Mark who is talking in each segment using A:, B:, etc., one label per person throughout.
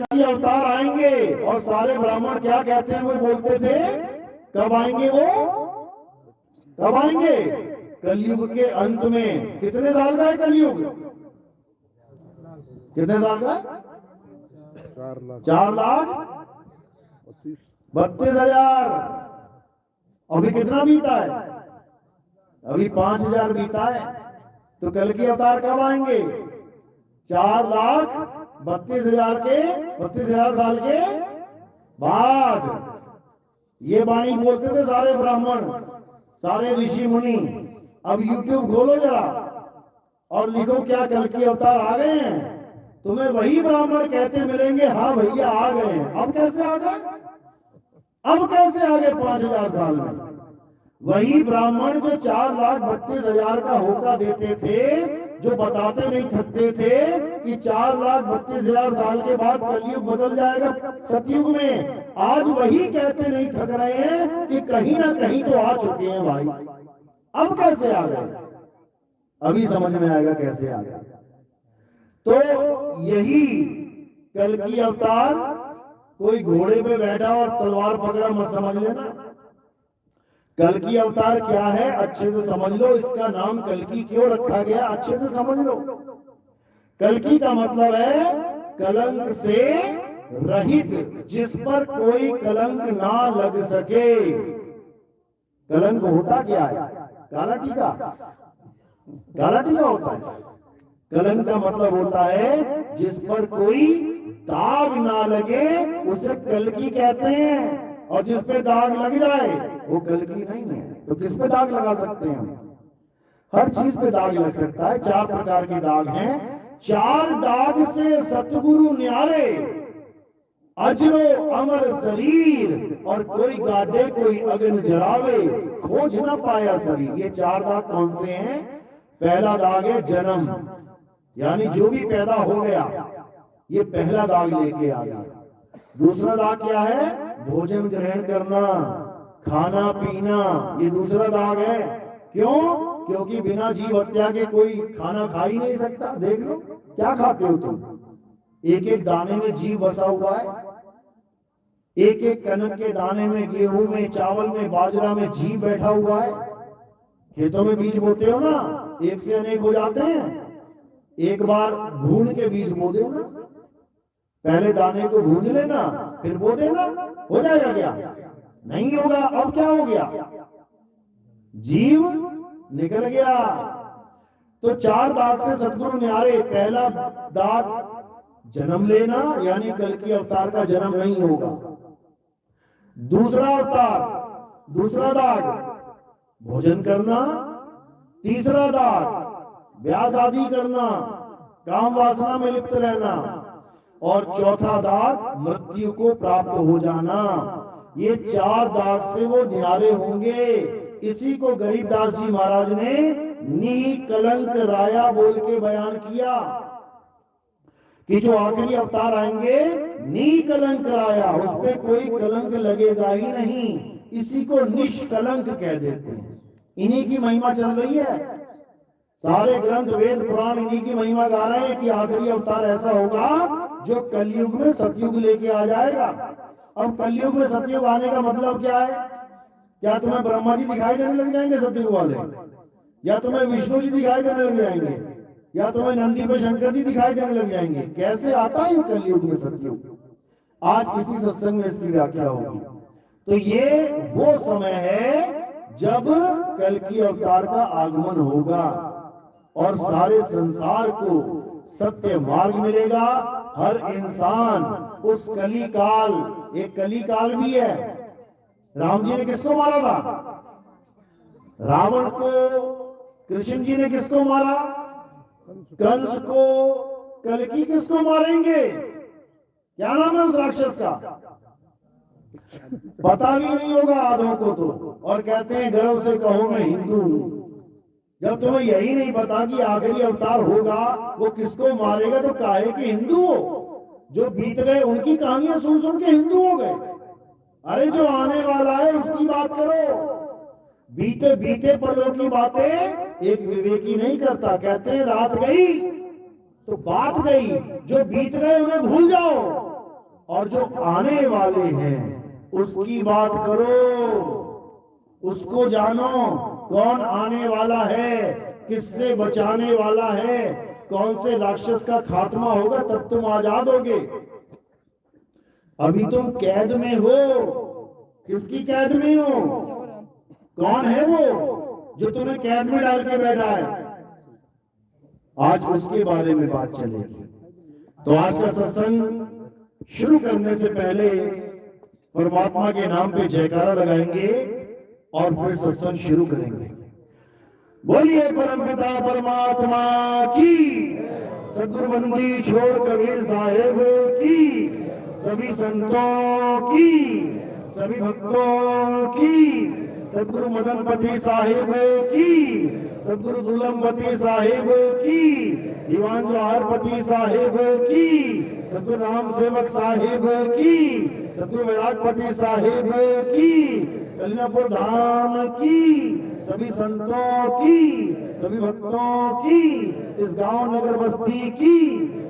A: कलकी अवतार आएंगे और सारे ब्राह्मण क्या कहते हैं, वो बोलते थे कब आएंगे, वो कब आएंगे, कलयुग के अंत में। कितने साल का है कलयुग, कितने साल का है? 4,32,000। अभी कितना बीता है, अभी 5,000 बीता है। तो कलकी अवतार कब आएंगे, 4,32,000 के 32,000 साल के बाद। ये वाणी बोलते थे सारे ब्राह्मण, सारे ऋषि मुनि। अब यूट्यूब खोलो जरा और लिखो क्या कलकी अवतार आ गए हैं, तुम्हें वही ब्राह्मण कहते मिलेंगे हाँ भैया आ गए हैं। अब कैसे आ गए, अब कैसे आ गए 5,000 साल में? वही ब्राह्मण जो 4,32,000 का होका देते थे, जो बताते नहीं थकते थे कि 4,32,000 साल के बाद कलयुग बदल जाएगा सतयुग में, आज वही कहते नहीं थक रहे हैं कि कहीं ना कहीं तो आ चुके हैं भाई। अब कैसे आ गए, अभी समझ में आएगा कैसे आ गए। तो यही कलकी अवतार, कोई घोड़े पे बैठा और तलवार पकड़ा मत समझ लेना। कलकी अवतार क्या है अच्छे से समझ लो, इसका नाम कलकी क्यों रखा गया अच्छे से समझ लो। कलकी का मतलब है कलंक से रहित, जिस पर कोई कलंक ना लग सके। कलंक होता क्या है, काला टीका, काला टीका होता है। कलंक का मतलब होता है जिस पर कोई दाग ना लगे उसे कलकी कहते हैं, और जिस पे दाग लग जाए वो कलकी नहीं है। तो किस पे दाग लगा सकते हैं हम, हर चीज पे दाग लग सकता है। 4 प्रकार के दाग हैं। 4 दाग से सतगुरु न्यारे, अजरो अमर शरीर, और कोई गादे कोई अगन जरावे, खोज न पाया शरीर। ये 4 दाग कौन से हैं? पहला दाग है जन्म, यानी जो भी पैदा हो गया ये पहला दाग लेके आ गया। दूसरा दाग क्या है? भोजन ग्रहण करना, खाना पीना, ये दूसरा दाग है। क्यों? क्योंकि बिना जीव हत्या के कोई खाना खा ही नहीं सकता। देख लो क्या खाते हो तुम, एक एक दाने में जीव बसा हुआ है, एक एक कनक के दाने में, गेहूं में, चावल में, बाजरा में जीव बैठा हुआ है। खेतों में बीज बोते हो ना, एक से अनेक हो जाते हैं। एक बार भून के बीज बो देना, पहले दाने को भून लेना फिर बो देना, हो जाएगा क्या? नहीं होगा। अब क्या हो गया? जीव निकल गया। तो 4 दाग से सतगुरु न्यारे। पहला दाग जन्म लेना, यानी कलकी अवतार का जन्म नहीं होगा। दूसरा अवतार, दूसरा दाग भोजन करना। तीसरा दाग व्यास आदि करना, काम वासना में लिप्त रहना। और चौथा दाग मृत्यु को प्राप्त हो जाना। ये 4 दाग से वो न्यारे होंगे। इसी को गरीबदास जी महाराज ने नी कलंक राया बोल के बयान किया कि जो आखिरी अवतार आएंगे नी कलंक राया, उस पे कोई कलंक लगेगा ही नहीं। इसी को निष्कलंक कह देते हैं। इन्हीं की महिमा चल रही है। सारे ग्रंथ वेद पुराण इन्हीं की महिमा गा रहे हैं कि आखिरी अवतार ऐसा होगा जो कलयुग में सतयुग लेके आ जाएगा। अब कलयुग में सतयुग आने का मतलब क्या है? क्या तुम्हें ब्रह्मा जी दिखाई देने लग जाएंगे सतयुग वाले, या तुम्हें विष्णु जी दिखाई देने लग जाएंगे, या तुम्हें नंदी पे शंकर जी दिखाई देने लग जाएंगे? कैसे आता है कलयुग में सतयुग? आज इसी सत्संग में इसकी व्याख्या होगी। तो ये वो समय है जब कलकी अवतार का आगमन होगा और सारे संसार को सत्य मार्ग मिलेगा। हर इंसान उस कली काल, एक कली काल भी है। राम जी ने किसको मारा था? रावण को। कृष्ण जी ने किसको मारा? कंस को। कलकी किसको मारेंगे? क्या नाम है उस राक्षस का? पता भी नहीं होगा आधों को तो, और कहते हैं गर्व से कहो मैं हिंदू हूं। जब तुम्हें यही नहीं पता कि आखिरी अवतार होगा वो किसको मारेगा, तो काहे के हिंदू हो? जो बीत गए उनकी कहानियां सुन सुन के हिंदू हो गए। अरे जो आने वाला है उसकी बात करो। बीते बीते पलों की बातें एक विवेकी नहीं करता। कहते हैं रात गई तो बात गई, जो बीत गए उन्हें भूल जाओ। और जो आने वाले हैं उसकी बात करो, उसको जानो कौन आने वाला है, किससे बचाने वाला है, कौन से राक्षस का खात्मा होगा, तब तुम आजाद होगे। अभी तुम कैद में हो। किसकी कैद में हो? कौन है वो जो तुम्हें कैद में डाल के बैठा है? आज उसके बारे में बात चलेगी। तो आज का सत्संग शुरू करने से पहले परमात्मा के नाम पे जयकारा लगाएंगे और फिर सत्संग शुरू करेंगे। बोलिए परमपिता परमात्मा की, सदगुरुबंदी छोड़ कबीर साहेब की, सभी संतों की, सभी भक्तों की, सदगुरु मदनपति साहिब की, सदगुरु दुलमपति साहिब की, दीवान जोहारपति साहिब की, सदगुरु राम सेवक साहिब की, सदगुरु वैरागपति साहिब की, कल्याणपुर धाम की, सभी संतों की, सभी भक्तों की, इस गांव नगर बस्ती की,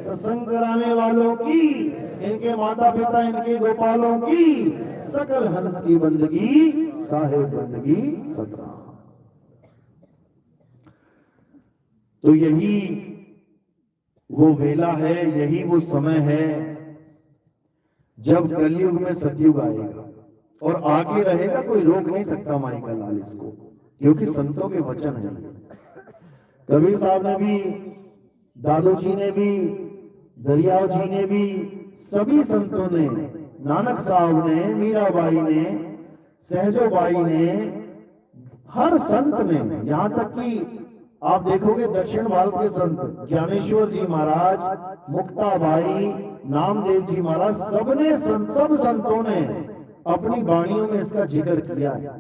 A: सत्संग कराने वालों की, इनके माता पिता, इनके गोपालों की, सकल हंस की बंदगी, साहेब बंदगी सतराम। तो यही वो वेला है, यही वो समय है जब कलयुग में सतयुग आएगा और आगे रहेगा। कोई रोक नहीं सकता माई का लाल इसको, क्योंकि संतों के वचन है। कबीर साहब ने भी, दादू जी ने भी, दरियाव जी ने भी, सभी संतों ने, नानक साहब ने, मीराबाई ने, सहजोबाई ने, हर संत ने, यहां तक कि आप देखोगे दक्षिण भारत के संत ज्ञानेश्वर जी महाराज, मुक्ताबाई, नामदेव जी महाराज, सबने सब संतों ने अपनी वाणियों में इसका जिक्र किया है।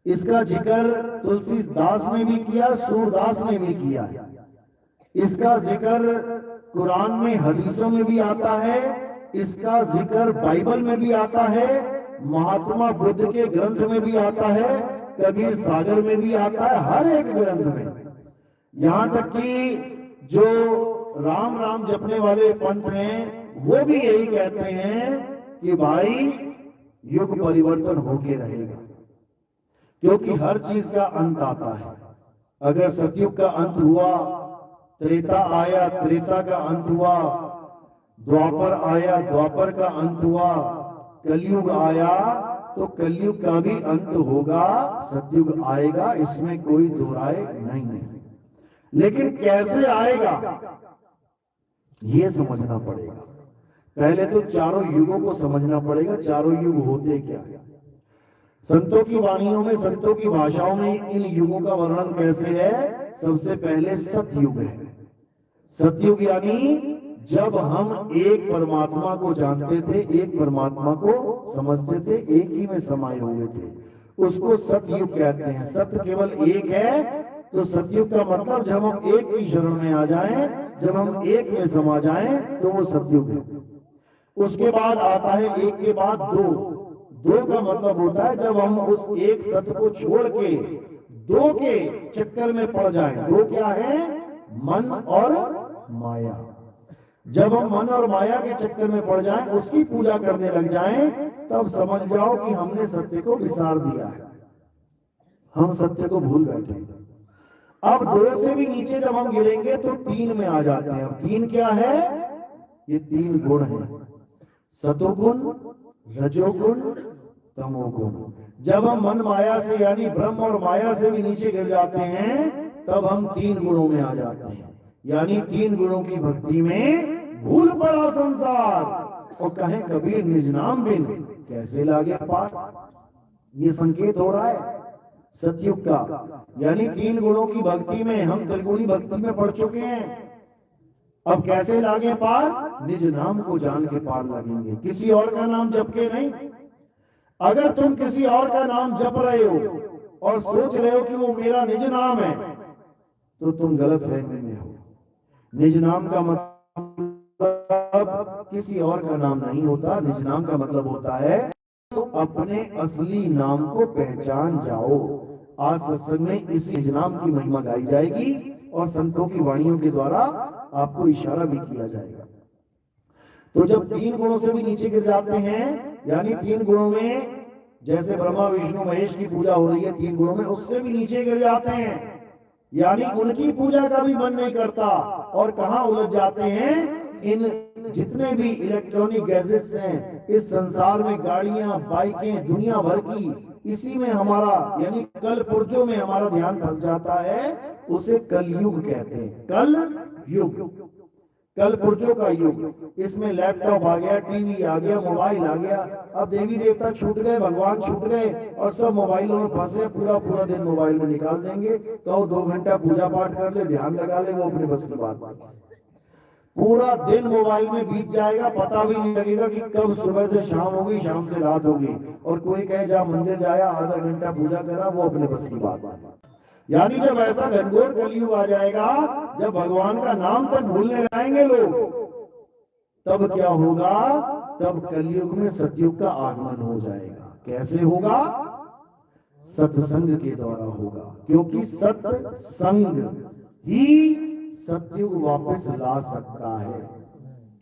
A: इसका जिक्र तुलसीदास ने भी किया, सूरदास ने भी किया है। इसका जिक्र कुरान में, हदीसों में भी आता है, इसका जिक्र बाइबल में भी आता है, महात्मा बुद्ध के ग्रंथ में भी आता है, कबीर सागर में भी आता है, हर एक ग्रंथ में। यहां तक कि जो राम राम जपने वाले पंथ हैं वो भी यही कहते हैं कि भाई युग परिवर्तन होके रहेगा, क्योंकि हर चीज का अंत आता है। अगर सतयुग का अंत हुआ, त्रेता आया, त्रेता का अंत हुआ, द्वापर आया, द्वापर का अंत हुआ, कलयुग आया तो कलयुग का भी अंत होगा, सतयुग आएगा, इसमें कोई दो राय नहीं है। लेकिन कैसे आएगा ये समझना पड़ेगा। पहले तो चारों युगों को समझना पड़ेगा, चारों युग होते क्या है। संतों की वाणियों में, संतों की भाषाओं में इन युगों का वर्णन कैसे है? सबसे पहले सतयुग है। सतयुग यानी जब हम एक परमात्मा को जानते थे, एक परमात्मा को समझते थे, एक ही में समाये हुए थे, उसको सतयुग कहते हैं। सत्य केवल एक है, तो सतयुग का मतलब जब हम एक की शरण में आ जाएं, जब हम एक में समा जाएं, तो वो सतयुग है। उसके बाद आता है एक के बाद दो। दो का मतलब होता है जब हम उस एक सत्य को छोड़ के दो के चक्कर में पड़ जाएं। दो क्या है? मन और माया। जब हम मन और माया के चक्कर में पड़ जाएं, उसकी पूजा करने लग जाएं, तब समझ जाओ कि हमने सत्य को विसार दिया है, हम सत्य को भूल बैठे। अब दो से भी नीचे जब हम गिरेंगे तो तीन में आ जाते हैं। अब तीन क्या है? ये तीन गुण है, सतोगुण, रजोगुण, तमोगुण। जब हम मन माया से यानी ब्रह्म और माया से भी नीचे गिर जाते हैं, तब हम तीन गुणों में आ जाते हैं। यानी तीन गुणों की भक्ति में भूल पड़ा संसार, और कहे कबीर निज नाम बिन कैसे लागे पार। ये संकेत हो रहा है सतयुग का। यानी तीन गुणों की भक्ति में हम त्रिगुणी भक्ति में पड़ चुके हैं। अब कैसे लागे पार? निज नाम को जान के पार लगेंगे, किसी और का नाम जप के नहीं। अगर तुम किसी और का नाम जप रहे हो और सोच रहे हो कि वो मेरा निज नाम है, तो तुम गलत फहमी में हो। निज नाम का मतलब किसी और का नाम नहीं होता। निज नाम का मतलब होता है तो अपने असली नाम को पहचान जाओ। आज सत्संग में इस निज नाम की महिमा गाई जाएगी और संतों की वाणियों के द्वारा आपको इशारा भी किया जाएगा। तो जब 3 गुणों से भी नीचे गिर जाते हैं, यानी 3 गुणों में, जैसे ब्रह्मा विष्णु महेश की पूजा हो रही है 3 गुणों में, उससे भी नीचे गिर जाते हैं, यानी उनकी पूजा का भी मन नहीं करता, और कहां उलझ जाते हैं, इन जितने भी इलेक्ट्रॉनिक गैजेट्स हैं इस संसार में, गाड़ियां, बाइकें, दुनिया भर की, इसी में हमारा यानी कल पुर्जों में हमारा ध्यान फंस जाता है। उसे कलयुग कहते हैं, कल युग, कल पुर्जों का युग। इसमें लैपटॉप आ गया, टीवी आ गया, मोबाइल आ गया। अब देवी देवता छूट गए, भगवान छूट गए, और सब मोबाइलों में फंसे, पूरा पूरा दिन मोबाइल में निकाल देंगे। तो 2 घंटा पूजा पाठ कर ले, ध्यान लगा ले, वो अपने बस की बात है। पूरा दिन मोबाइल में बीत जाएगा, पता भी नहीं लगेगा कि कब सुबह से शाम होगी, शाम से रात होगी। और कोई कहे जा मंदिर जाया, आधा घंटा पूजा करा, वो अपने बस की बात है। यानी जब ऐसा घनघोर कलयुग आ जाएगा, जब भगवान का नाम तक भूलने जाएंगे लोग, तब क्या होगा, तब कलयुग में सतयुग का आगमन हो जाएगा। कैसे होगा, सत्संग के द्वारा होगा, क्योंकि सत्संग ही सतयुग वापस ला सकता है।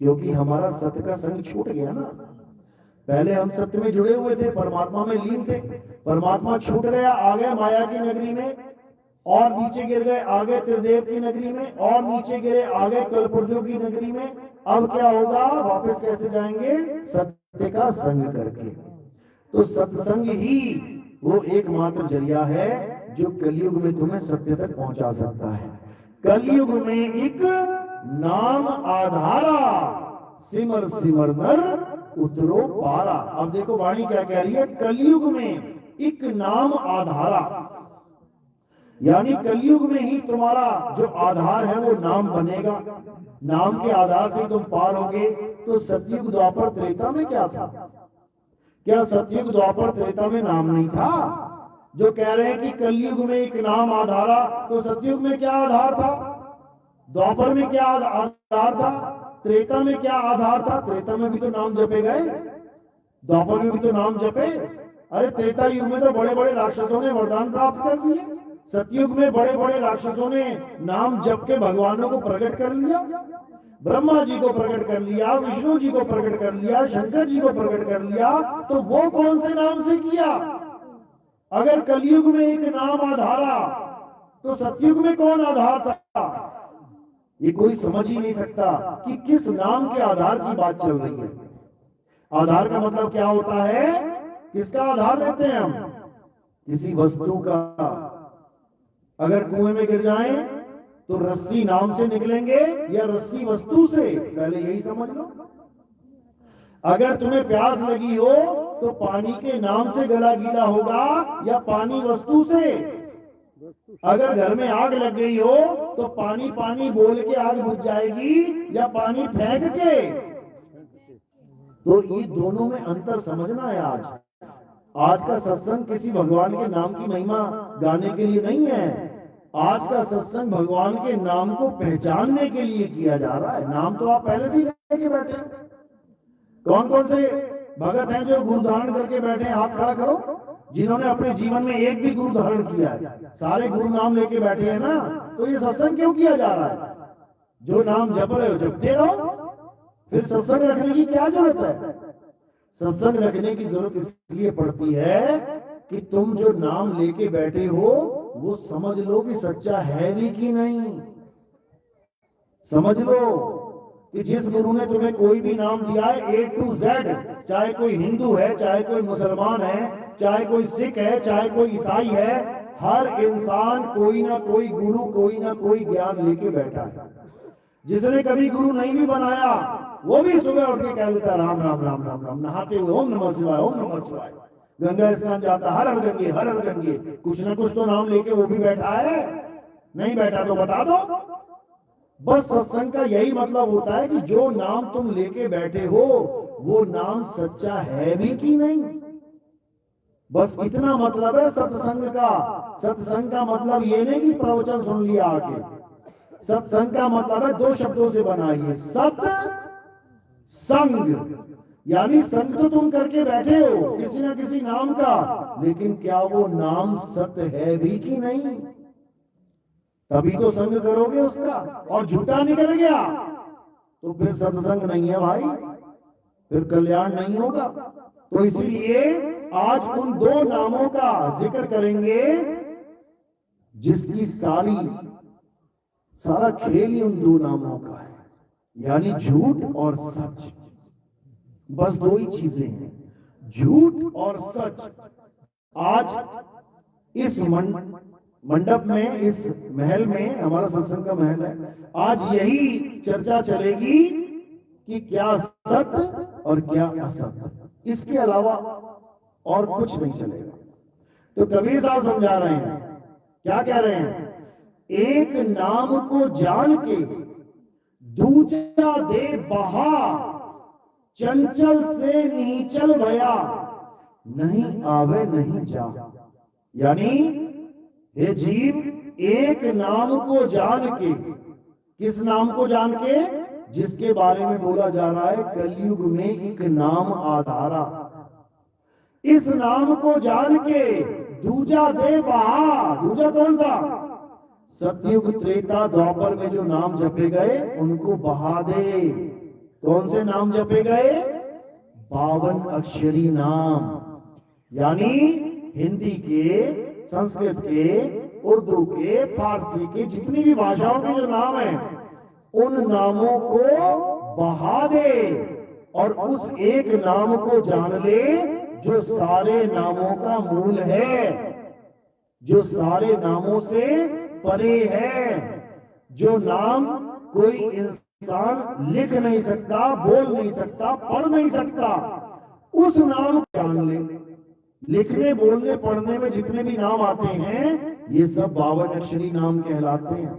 A: क्योंकि हमारा सत्य का संग छूट गया ना। पहले हम सत्य में जुड़े हुए थे, परमात्मा में लीन थे, परमात्मा छूट गया, आ गए माया की नगरी में, और नीचे गिर गए, आ गए त्रिदेव की नगरी में, और नीचे गिरे, आ गए कलपुर्जों की नगरी में। अब क्या होगा, वापस कैसे जाएंगे, सत्य का संग करके। तो सत्संग ही वो एकमात्र जरिया है जो कलयुग में तुम्हें सत्य तक पहुंचा सकता है। कलयुग में एक नाम आधारा, सिमर सिमर नर उतरो पारा। अब देखो वाणी क्या कह रही है, कलयुग में एक नाम आधारा, यानी कलयुग में ही तुम्हारा जो आधार है वो नाम बनेगा। नाम के आधार से तुम पार होगे। तो सतयुग द्वापर त्रेता में क्या था, क्या सतयुग द्वापर त्रेता में नाम नहीं था? जो कह रहे हैं कि कलयुग में एक नाम आधारा, तो सतयुग में क्या आधार था, द्वापर में क्या आधार था, त्रेता में क्या आधार था? त्रेता में भी तो नाम जपे गए, द्वापर में भी तो नाम जपे। अरे त्रेता युग में तो बड़े बड़े राक्षसों ने वरदान प्राप्त कर दिए, सतयुग में बड़े बड़े राक्षसों ने नाम जप के भगवानों को प्रकट कर लिया। ब्रह्मा जी को प्रकट कर लिया, विष्णु जी को प्रकट कर लिया, शंकर जी को प्रकट कर लिया। तो वो कौन से नाम से किया? अगर कलयुग में एक नाम आधारा, तो सतयुग में कौन आधार था? ये कोई समझ ही नहीं सकता कि किस नाम के आधार की बात चल रही है। आधार का मतलब क्या होता है? किसका आधार लेते हैं हम? किसी वस्तु का। अगर कुएं में गिर जाएं तो रस्सी नाम से निकलेंगे या रस्सी वस्तु से? पहले यही समझ लो। अगर तुम्हें प्यास लगी हो तो पानी के नाम से गला गीला होगा या पानी वस्तु से? अगर घर में आग लग गई हो तो पानी पानी बोल के आग बुझ जाएगी या पानी फेंक के? तो ये दोनों में अंतर समझना है। आज का सत्संग किसी भगवान के नाम की महिमा गाने के लिए नहीं है। आज का सत्संग भगवान के नाम को पहचानने के लिए किया जा रहा है। नाम तो आप पहले से ही लेके बैठे हैं। कौन कौन से भगत हैं जो गुरु धारण करके बैठे हैं? हाथ खड़ा करो जिन्होंने अपने जीवन में एक भी गुरु धारण किया है। सारे गुरु नाम लेके बैठे हैं ना। तो ये सत्संग क्यों किया जा रहा है? जो नाम जप रहे हो जपते रहो, फिर सत्संग रखने की क्या जरूरत है? सत्संग रखने की जरूरत इसलिए पड़ती है कि तुम जो नाम लेके बैठे हो वो समझ लो कि सच्चा है भी कि नहीं। समझ लो कि जिस गुरु ने तुम्हें कोई भी नाम दिया है A to Z, चाहे कोई हिंदू है, चाहे कोई मुसलमान है, चाहे कोई सिख है, चाहे कोई ईसाई है, हर इंसान कोई ना कोई गुरु, कोई ना कोई ज्ञान लेके बैठा है। जिसने कभी गुरु नहीं भी बनाया वो भी सुबह उठ के कह देता राम राम राम राम राम, नहाते हुए ओम नमः शिवाय ओम नमः शिवाय, गंगा स्नान जाता हर हर गंगे हर हर गंगे। कुछ ना कुछ तो नाम लेके वो भी बैठा है। नहीं बैठा तो बता दो। बस सत्संग का यही मतलब होता है कि जो नाम तुम लेके बैठे हो वो नाम सच्चा है भी कि नहीं। बस इतना मतलब है सत्संग का। सत्संग का मतलब ये नहीं कि प्रवचन सुन लिया आके। सत्संग का मतलब है 2 शब्दों से बना है, सत संग। यानी संग तो तुम करके बैठे हो किसी ना किसी नाम का, लेकिन क्या वो नाम सत्य है भी कि नहीं? तभी तो संग करोगे उसका। और झूठा निकल गया तो फिर सत्संग नहीं है भाई। फिर कल्याण नहीं होगा। तो इसलिए आज उन दो नामों का जिक्र करेंगे जिसकी सारा खेल ही उन दो नामों का है, यानी झूठ और सच। बस दो ही चीजें हैं, झूठ और सच। आज इस मंडप में, इस महल में, हमारा सत्संग का महल है, आज यही चर्चा चलेगी कि क्या सत्य और क्या असत्य, इसके अलावा और कुछ नहीं चलेगा। तो कबीर साहब समझा रहे हैं, क्या कह रहे हैं? एक नाम को जान के दूजा दे बहा, चंचल से नीचल भया, नहीं आवे नहीं जा। यानी हे जीव, एक नाम को जान के, किस नाम को जान के? जिसके बारे में बोला जा रहा है कलयुग में एक नाम आधारा। इस नाम को जान के दूजा दे बहा। दूजा कौन सा? सतयुग त्रेता द्वापर में जो नाम जपे गए उनको बहा दे। कौन से नाम जपे गए? 52 अक्षरी नाम, यानी हिंदी के, संस्कृत के, उर्दू के, फारसी के, जितनी भी भाषाओं के जो नाम हैं उन नामों को बहा दे और उस एक नाम को जान ले जो सारे नामों का मूल है, जो सारे नामों से परे है, जो नाम कोई इंसान लिख नहीं सकता, बोल नहीं सकता, पढ़ नहीं सकता, उस नाम को जान ले। लिखने, बोलने, पढ़ने में जितने भी नाम आते हैं ये सब 52 अक्षरी नाम कहलाते हैं।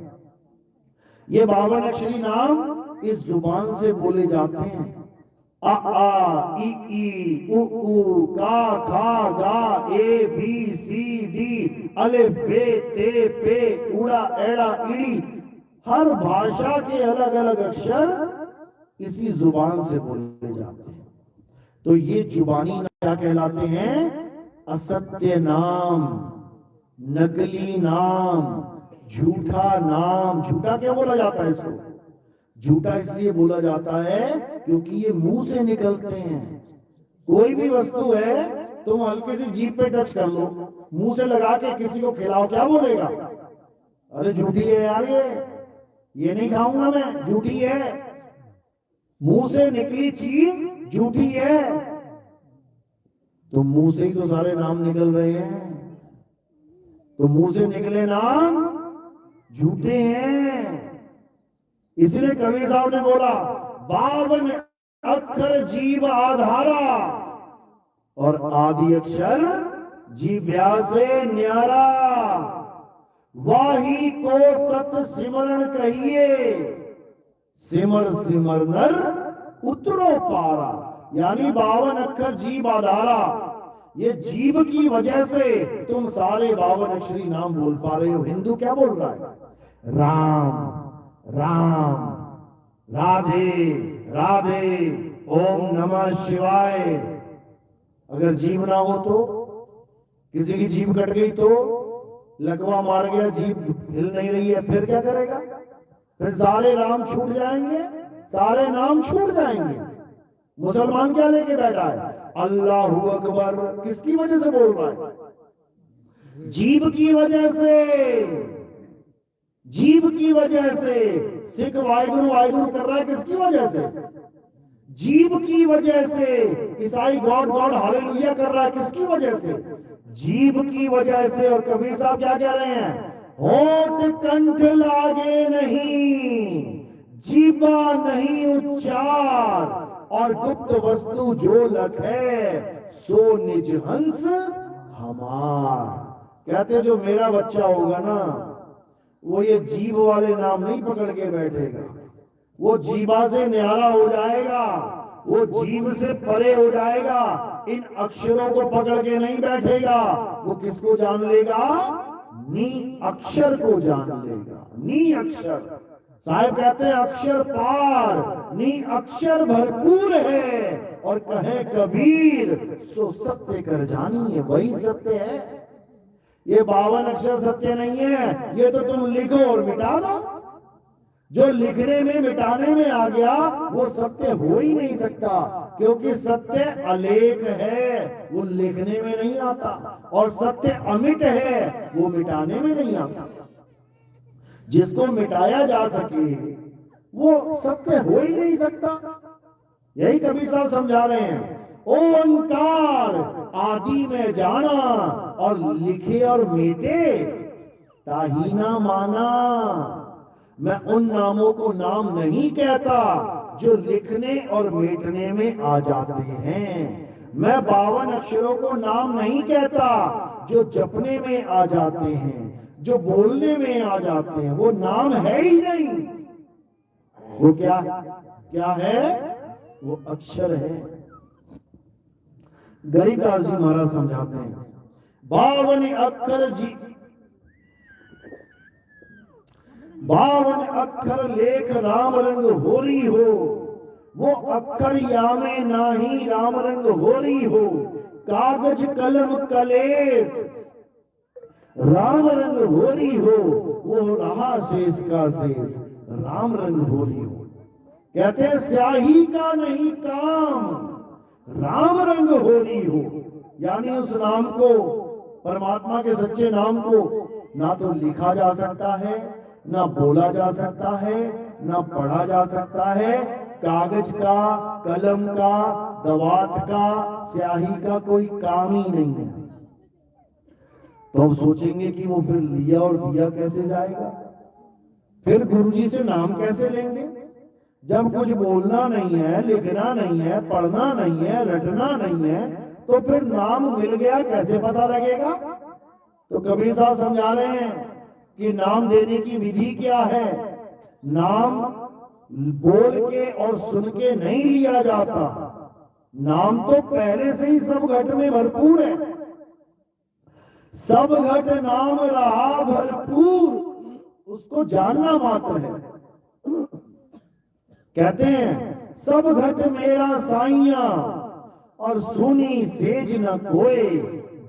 A: ये 52 अक्षरी नाम इस जुबान से बोले जाते हैं। आ आ, ई ई, उ ऊ, का खा गा, ए बी सी डी, अलिफ बे ते पे, उड़ा एड़ा ईड़ी, हर भाषा के अलग अलग अक्षर इसी जुबान से बोले जाते हैं। तो ये जुबानी नाम क्या कहलाते हैं? असत्य नाम, नकली नाम, झूठा नाम। झूठा क्या बोला जाता है इसको? झूठा इसलिए बोला जाता है क्योंकि ये मुंह से निकलते हैं। कोई भी वस्तु है तुम हल्के से जीभ पे टच कर लो, मुंह से लगा के किसी को खिलाओ, क्या बोलेगा? अरे झूठी है यार, ये नहीं खाऊंगा मैं, झूठी है। मुंह से निकली चीज झूठी है। तो मुंह से ही तो सारे नाम निकल रहे हैं, तो मुंह से निकले नाम झूठे हैं। इसलिए कबीर साहब ने बोला 52 अक्षर जीव आधारा और आदि अक्षर जीव्या से न्यारा, वाही को सत सिमरण कहिए, सिमर सिमर नर उतरो पारा। यानी 52 अक्षर जीव आधारा, ये जीव की वजह से तुम सारे 52 अक्षरी नाम बोल पा रहे हो। हिंदू क्या बोल रहा है? राम राम, राधे राधे, ओम नमः शिवाय। अगर जीव ना हो तो, किसी की जीभ कट गई तो, लकवा मार गया, जीभ हिल नहीं रही है, फिर क्या करेगा? फिर सारे राम छूट जाएंगे, सारे नाम छूट जाएंगे। मुसलमान क्या लेके बैठा है? अल्लाहू अकबर। किसकी वजह से बोल रहा है? जीभ की वजह से, जीभ की वजह से। सिख वाहिगुरु वाहिगुरु कर रहा है किसकी वजह से? जीभ की वजह से। ईसाई गॉड गॉड हालेलुया कर रहा है किसकी वजह से? जीभ की वजह से। और कबीर साहब क्या कह रहे हैं? होठ कंठ लागे नहीं, जीवा नहीं उच्चार, और गुप्त वस्तु जो लखे सो निज हंस हमार। कहते जो मेरा बच्चा होगा ना, वो ये जीभ वाले नाम नहीं पकड़ के बैठेगा, वो जीवा से न्यारा हो जाएगा, वो जीव से परे हो जाएगा, इन अक्षरों को पकड़ के नहीं बैठेगा। वो किसको जान लेगा? नी अक्षर को जान लेगा। नी अक्षर, साहब कहते हैं अक्षर पार, नी अक्षर भरपूर है। और कहे कबीर सो सत्य कर जानिए, वही सत्य है। ये 52 अक्षर सत्य नहीं है, ये तो तुम लिखो और मिटा दो। जो लिखने में मिटाने में आ गया वो सत्य हो ही नहीं सकता, क्योंकि सत्य अलेख है, वो लिखने में नहीं आता, और सत्य अमिट है, वो मिटाने में नहीं आता। जिसको मिटाया जा सके वो सत्य हो ही नहीं सकता। यही कबीर साहब समझा रहे हैं, ओंकार आदि में जाना और लिखे और मीटे ताही ना माना। मैं उन नामों को नाम नहीं कहता जो लिखने और मिटने में आ जाते हैं। मैं 52 अक्षरों को नाम नहीं कहता जो जपने में आ जाते हैं, जो बोलने में आ जाते हैं। वो नाम है ही नहीं। वो क्या क्या है? वो अक्षर है। गरीबदास जी महाराज समझाते हैं, 52 अक्षर जी, 52 अक्षर लेख राम रंग होरी हो, वो अक्षर यामे नाही राम रंग होरी हो। कागज कलम कलेस राम रंग होरी हो, वो रहा शेष का शेष राम रंग होरी हो। कहते हैं स्याही का नहीं काम राम रंग होरी हो। यानी उस नाम को, परमात्मा के सच्चे नाम को ना तो लिखा जा सकता है, ना बोला जा सकता है, ना पढ़ा जा सकता है। कागज का, कलम का, दवात का, स्याही का कोई काम ही नहीं है। तो हम सोचेंगे कि वो फिर लिया और दिया कैसे जाएगा, फिर गुरुजी से नाम कैसे लेंगे? जब कुछ बोलना नहीं है, लिखना नहीं है, पढ़ना नहीं है, रटना नहीं है, तो फिर नाम मिल गया कैसे पता लगेगा? तो कबीर साहब समझा रहे हैं कि नाम देने की विधि क्या है। नाम बोल के और सुन के नहीं लिया जाता, नाम तो पहले से ही सब घट में भरपूर है। सब घट नाम रहा भरपूर, उसको जानना मात्र है। कहते हैं सब घट मेरा साइया और सुनी सेज न कोए,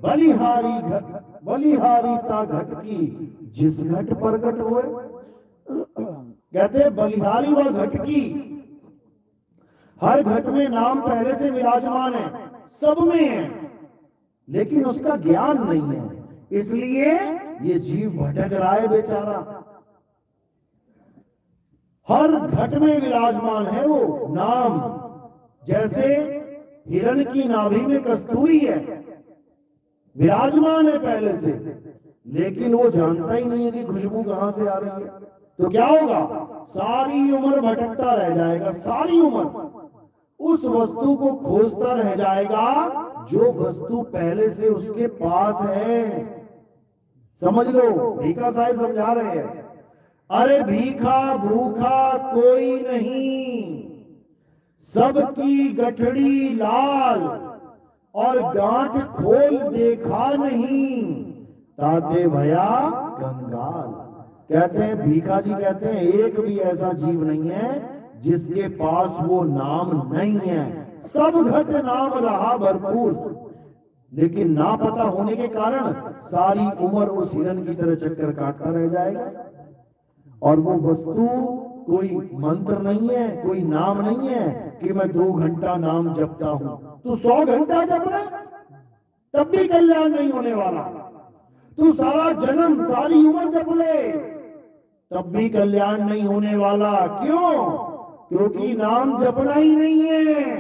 A: बलिहारी घट बलिहारी ता घट की जिस घट प्रकट होए। कहते हैं बलिहारी व घट की, हर घट में नाम पहले से विराजमान है, सब में है, लेकिन उसका ज्ञान नहीं है, इसलिए ये जीव भटक रहा है बेचारा। हर घट में विराजमान है वो नाम। जैसे हिरण की नाभि में कस्तूरी है, विराजमान है पहले से, लेकिन वो जानता ही नहीं है कि खुशबू कहां से आ रही है। तो क्या होगा? सारी उम्र भटकता रह जाएगा, सारी उम्र उस वस्तु को खोजता रह जाएगा जो वस्तु पहले से उसके पास है। समझ लो, भीखा साहब समझा रहे हैं, अरे भीखा भूखा कोई नहीं, सबकी गठड़ी लाल और गांठ खोल देखा नहीं, ताते भया कंगाल। कहते हैं भीखा जी, कहते हैं एक भी ऐसा जीव नहीं है जिसके पास वो नाम नहीं है। सब घट नाम रहा भरपूर, लेकिन ना पता होने के कारण सारी उम्र उस हिरण की तरह चक्कर काटता रह जाएगा। और वो वस्तु कोई मंत्र नहीं है, कोई नाम नहीं है कि मैं 2 घंटा नाम जपता हूं। तू 100 घंटा जप ले तब भी कल्याण नहीं होने वाला। तू सारा जन्म, सारी उम्र जप ले तब भी कल्याण नहीं होने वाला। क्यों? क्योंकि नाम जपना ही नहीं है।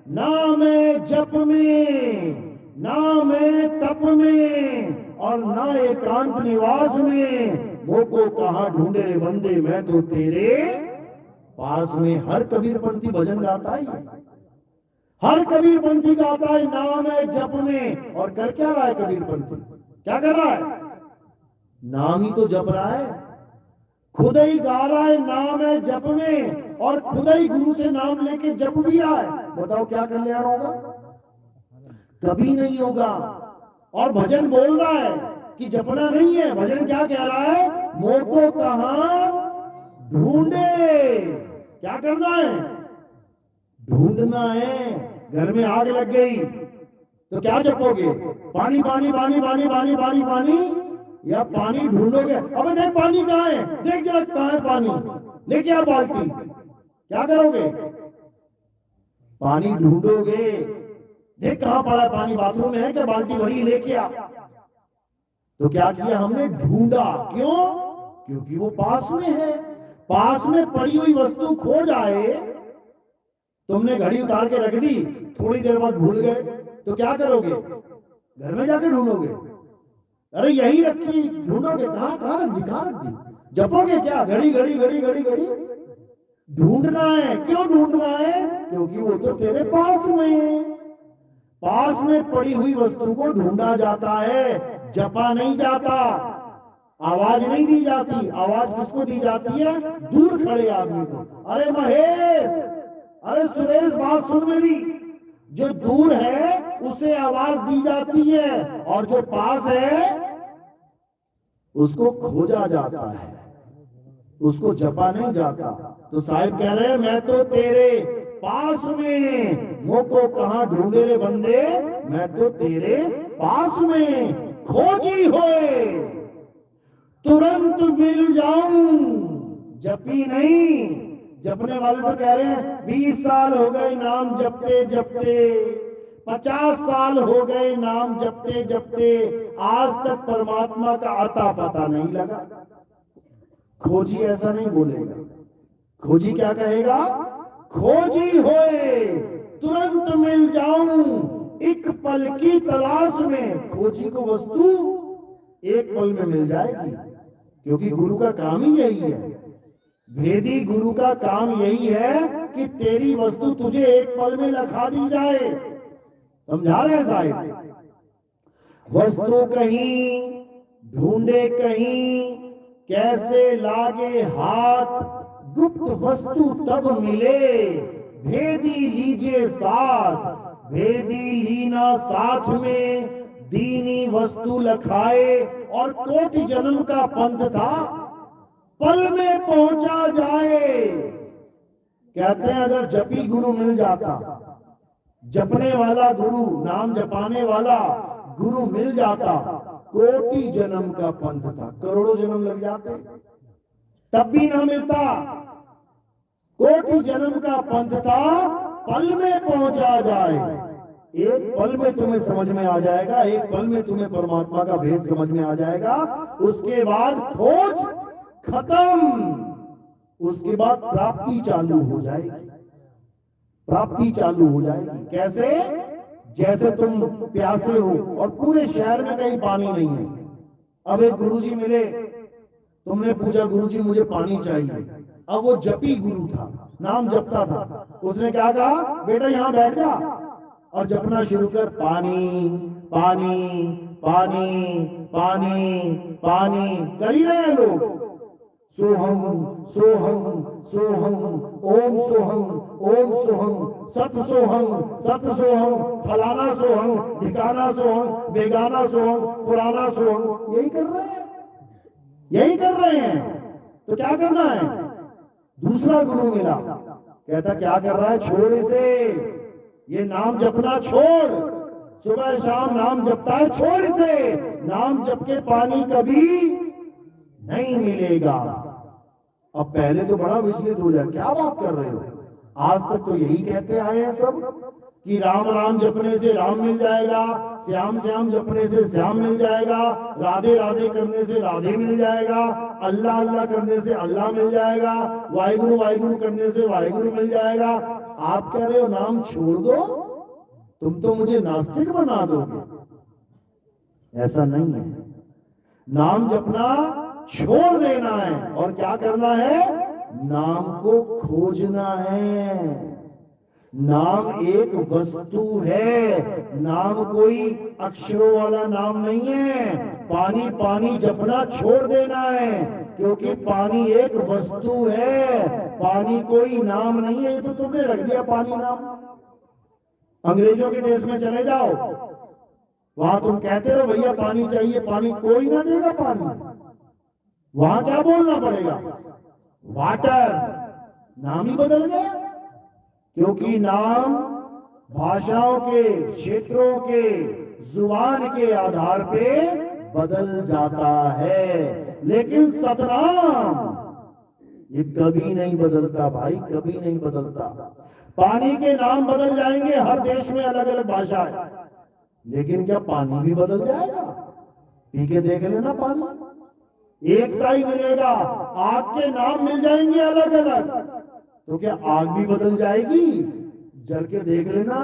A: नाम है जप में, नाम है तप में, और ना एकांत निवास में। वो को कहां ढूंढे रे बंदे, मैं तो तेरे पास में। हर कबीरपंथी भजन गाता है, हर कबीरपंथी गाता है नाम है जप में। और कर क्या रहा है कबीरपंथी? क्या कर रहा है? नाम ही तो जप रहा है, खुद ही गा रहा है नाम है जप में, और खुद ही गुरु से नाम लेके जप भी रहा है। बताओ क्या कल्याण होगा? कभी नहीं होगा। और भजन बोल रहा है कि जपना नहीं है, भजन क्या कह रहा है? मोको कहां ढूंढे। क्या करना है? ढूंढना है। घर में आग लग गई तो क्या जपोगे? पानी पानी पानी पानी पानी पानी पानी, या पानी ढूंढोगे? अब देख पानी कहाँ है, देख जरा कहाँ है पानी। लेके आ बाल्टी, क्या करोगे? पानी ढूंढोगे, देख कहां पड़ा है पानी, बाथरूम में है क्या, बाल्टी भरी लेके आ। तो क्या किया हमने? ढूंढा। क्यों? क्योंकि वो पास में है। पास में पड़ी हुई वस्तु खो जाए, तुमने घड़ी उतार के रख दी, थोड़ी देर बाद भूल गए, तो क्या करोगे? घर में जाके ढूंढोगे। अरे यही रखी, ढूंढोगे कहां, कहां रख दी, कहां रख दी, जपोगे क्या? घड़ी घड़ी घड़ी घड़ी घड़ी। ढूंढना है। क्यों ढूंढना है? क्योंकि वो तो तेरे पास में है। पास में पड़ी हुई वस्तु को ढूंढा जाता है, जपा नहीं जाता। आवाज नहीं दी जाती। आवाज किसको दी जाती है? दूर खड़े आदमी को। अरे महेश, अरे सुरेश, बात सुन मेरी। जो दूर है उसे आवाज दी जाती है, और जो पास है उसको खोजा जाता है, उसको जपा नहीं जाता। तो साहिब कह रहे हैं, मैं तो तेरे पास में, मोको कहां ढूंढे रे बंदे, मैं तो तेरे पास में खोजी होए, तुरंत मिल जाऊं, जपी नहीं। जपने वाले तो कह रहे हैं 20 साल हो गए नाम जपते जपते, 50 साल हो गए नाम जपते जपते, आज तक परमात्मा का आता पता नहीं लगा। खोजी ऐसा नहीं बोलेगा। खोजी क्या कहेगा? खोजी होए, तुरंत मिल जाऊं, एक पल की तलाश में। खोजी को वस्तु एक पल में मिल जाएगी, क्योंकि गुरु का काम ही यही है। भेदी गुरु का काम यही है कि तेरी वस्तु तुझे एक पल में लखा दी जाए। समझा रहे हैं साहिब? वस्तु कहीं, ढूंढे कहीं, कैसे लागे हाथ, गुप्त वस्तु तब मिले, भेदी लीजिए साथ, भेदी लीना साथ में, दीनी वस्तु लखाए, और कोटि जन्म का पंथ था, पल में पहुंचा जाए। कहते हैं अगर जपी गुरु मिल जाता, जपने वाला गुरु, नाम जपाने वाला गुरु मिल जाता, कोटि जन्म का पंथ था, करोड़ों जन्म लग जाते तब भी ना मिलता। कोटि जन्म का पंथ था, पल में पहुंचा जाए। एक पल में तुम्हें समझ में आ जाएगा, एक पल में तुम्हें परमात्मा का भेद समझ में आ जाएगा। उसके बाद खोज खत्म, उसके बाद प्राप्ति चालू हो जाएगी। प्राप्ति चालू हो जाएगी। कैसे? जैसे तुम प्यासे हो और पूरे शहर में कहीं पानी नहीं है। अब एक गुरुजी मिले, तुमने पूछा गुरुजी मुझे पानी चाहिए। अब वो जपी गुरु था, नाम जपता था। उसने क्या कहा? बेटा यहां बैठ जा और जपना शुरू कर, पानी पानी पानी पानी पानी। कर ही रहे हैं लोग। सोहम सोहम सोहम, ओम सोहम ओम सोहम, सत सोहम, फलाना सोहम, ठिकाना सोहम, बेगाना सोहम, पुराना सोहम। यही कर रहे हैं, यही कर रहे हैं। तो क्या करना है? दूसरा गुरु मिला, कहता क्या कर रहा है? छोड़ इसे, ये नाम जपना छोड़। सुबह शाम नाम जपता है, छोड़ इसे। नाम जप के पानी कभी नहीं मिलेगा। अब पहले तो बड़ा विचलित हो जाए, क्या बात कर रहे हो? आज तक तो यही कहते आए हैं सब कि राम राम जपने से राम मिल जाएगा, श्याम श्याम जपने से श्याम मिल जाएगा, राधे राधे करने से राधे मिल जाएगा, अल्लाह अल्लाह करने से अल्लाह मिल जाएगा, वाहिगुरु वाहिगुरु करने से वाहिगुरु मिल जाएगा। आप कह रहे हो नाम छोड़ दो, तुम तो मुझे नास्तिक बना दोगे। ऐसा नहीं है। नाम जपना छोड़ देना है और क्या करना है? नाम को खोजना है। नाम एक वस्तु है, नाम कोई अक्षरों वाला नाम नहीं है। पानी पानी जपना छोड़ देना है, क्योंकि पानी एक वस्तु है, पानी कोई नाम नहीं है। ये तो तुमने रख दिया पानी नाम। अंग्रेजों के देश में चले जाओ, वहां तुम कहते रहो भैया पानी चाहिए, पानी कोई ना देगा पानी। वहां क्या बोलना पड़ेगा? वाटर। नाम ही बदल गया, क्योंकि नाम भाषाओं के, क्षेत्रों के, जुबान के आधार पे बदल जाता है। लेकिन सतनाम ये कभी नहीं बदलता भाई, कभी नहीं बदलता। पानी के नाम बदल जाएंगे, हर देश में अलग अलग भाषा है, लेकिन क्या पानी भी बदल जाएगा? पी के देख लेना, पानी एक सा ही मिलेगा। आग के नाम मिल जाएंगे अलग अलग, तो क्या आग भी बदल जाएगी? जल के देख लेना,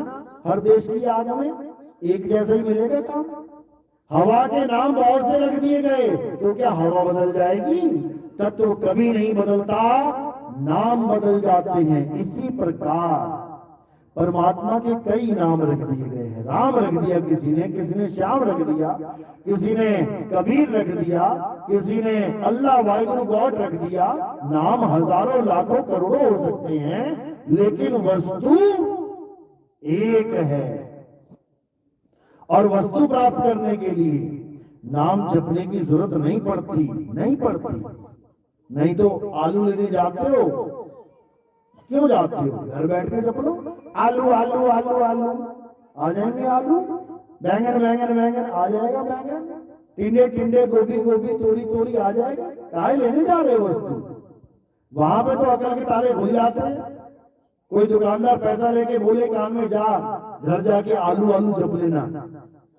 A: हर देश की आग में एक जैसा ही मिलेगा काम। हवा के नाम बहुत से रख दिए गए, तो क्या हवा बदल जाएगी? तत्व कभी नहीं बदलता, नाम बदल जाते हैं। इसी प्रकार परमात्मा के कई नाम रख दिए गए हैं। राम रख दिया किसी ने श्याम रख दिया, किसी ने कबीर रख दिया, किसी ने अल्लाह वाहिगुरु गॉड रख दिया। नाम हजारों लाखों करोड़ों हो सकते हैं, लेकिन वस्तु एक है। और वस्तु प्राप्त करने के लिए नाम जपने की जरूरत नहीं पड़ती, नहीं पड़ती। नहीं तो आलू लेने जाते हो, क्यों जाते हो? घर बैठ के जप लो, आलू आलू आलू आलू, आ जाएंगे आलू। बैंगन बैंगन बैंगन, आ जाएगा बैंगन। टिंडे टिंडे, गोभी गोभी, तोरी तोरी, आ जाएगा। काहे लेने जा रहे हो वस्तु? वहां पे तो अकल के ताले खुल जाते हैं। कोई दुकानदार पैसा लेके बोले कान में जा, घर जाके आलू आलू जप लेना,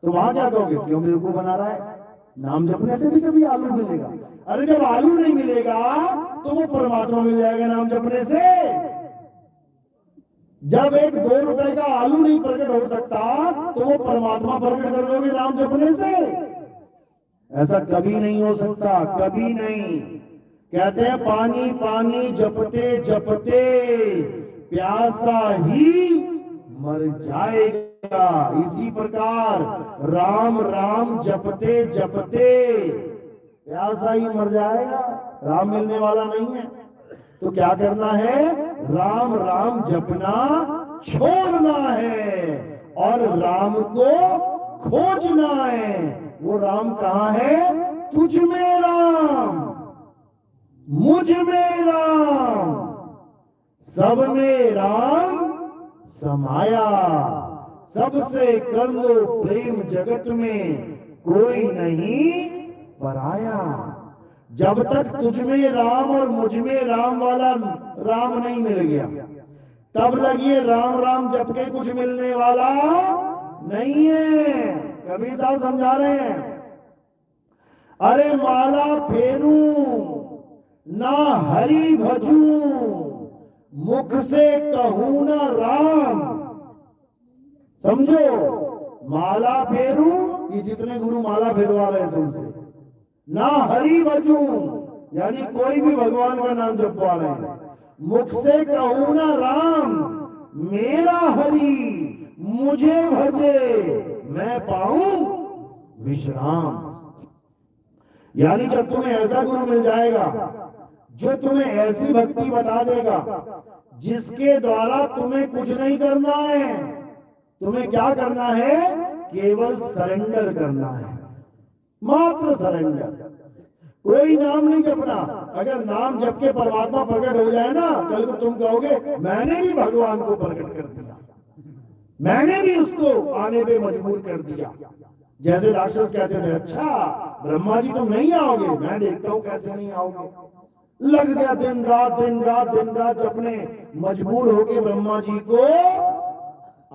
A: तो वहां क्या कहोगे? क्यों मेरे को बना रहा है? नाम जपने से भी कभी आलू मिलेगा? अरे जब आलू नहीं मिलेगा तो वो परमात्मा मिल जाएगा नाम जपने से। जब एक 2 रुपए का आलू नहीं प्रकट हो सकता, तो वो परमात्मा प्रकट कर दोगे नाम जपने से? ऐसा कभी नहीं हो सकता, कभी नहीं। कहते हैं पानी पानी जपते जपते प्यासा ही मर जाएगा। इसी प्रकार राम राम जपते जपते प्यासा ही मर जाएगा, राम मिलने वाला नहीं है। तो क्या करना है? राम राम जपना छोड़ना है और राम को खोजना है। वो राम कहां है? तुझ में राम, मुझ में राम, सब में राम समाया। सबसे कर लो प्रेम, जगत में कोई नहीं पराया। जब तक तुझ में राम और मुझ में राम वाला राम नहीं मिल गया, तब लगिए राम राम जप के कुछ मिलने वाला नहीं है। कबीर साहब समझा रहे हैं, अरे माला फेरू ना हरि भजू, मुख से कहूं ना राम। समझो, माला फेरू, ये जितने गुरु माला फेरवा रहे तुमसे, ना हरि भजू यानी कोई भी भगवान का नाम जपवा रहे हैं, मुख से कहूं ना राम, मेरा हरि मुझे भजे, मैं पाऊं विश्राम। यानी जब तुम्हें ऐसा गुरु मिल जाएगा जो तुम्हें ऐसी भक्ति बता देगा जिसके द्वारा तुम्हें कुछ नहीं करना है, तुम्हें क्या करना है? केवल सरेंडर करना है, मात्र सरेंडर। कोई नाम नहीं जपना। अगर नाम जप के परमात्मा प्रकट हो जाए ना, कल को तुम कहोगे मैंने भी भगवान को प्रकट कर दिया, मैंने भी उसको आने पे मजबूर कर दिया। जैसे राक्षस कहते थे, अच्छा ब्रह्मा जी तुम नहीं आओगे, मैं देखता हूं कैसे नहीं आओगे। लग गया दिन रात दिन रात दिन रात जपने, मजबूर होके ब्रह्मा जी को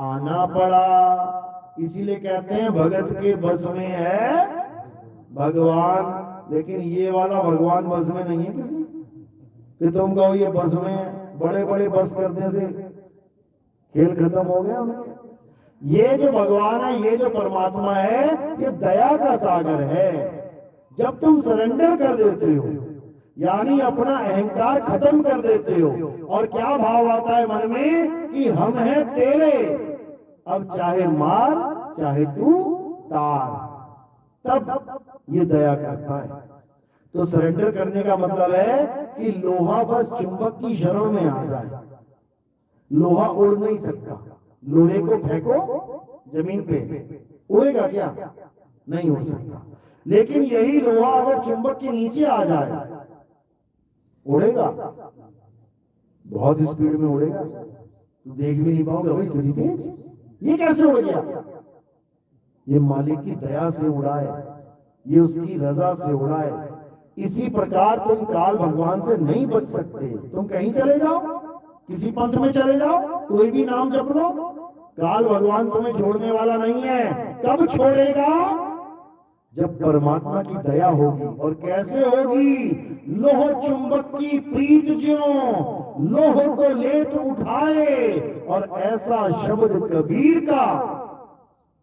A: आना पड़ा। इसीलिए कहते हैं भगत के बस में है भगवान। लेकिन ये वाला भगवान बस में नहीं है किसी कि तुम कहो ये बस में है। बड़े बड़े बस करने से खेल खत्म हो गया उनके। ये जो भगवान है, ये जो परमात्मा है, ये दया का सागर है। जब तुम सरेंडर कर देते हो, यानी अपना अहंकार खत्म कर देते हो, और क्या भाव आता है मन में कि हम हैं तेरे, अब चाहे मार चाहे तू तार, तब ये दया करता है। तो सरेंडर करने का मतलब है कि लोहा बस चुंबक की शरण में आ जाए। लोहा उड़ नहीं सकता, लोहे को फेंको जमीन पे, उड़ेगा क्या? नहीं हो सकता। लेकिन यही लोहा अगर चुंबक के नीचे आ जाए, उड़ेगा, बहुत स्पीड में उड़ेगा, तो देख भी नहीं पाओगे भाई इतनी तेज ये कैसे उड़ गया। ये मालिक की दया से उड़ा है, ये उसकी रजा से उड़ा है। इसी प्रकार तुम काल भगवान से नहीं बच सकते। तुम कहीं चले जाओ, किसी पंथ में चले जाओ, कोई भी नाम जप लो, काल भगवान तुम्हें छोड़ने वाला नहीं है। कब छोड़ेगा? जब परमात्मा की दया होगी। और कैसे होगी? लोह चुंबक की प्रीत ज्यों लोह को लेत उठाए, और ऐसा शब्द कबीर का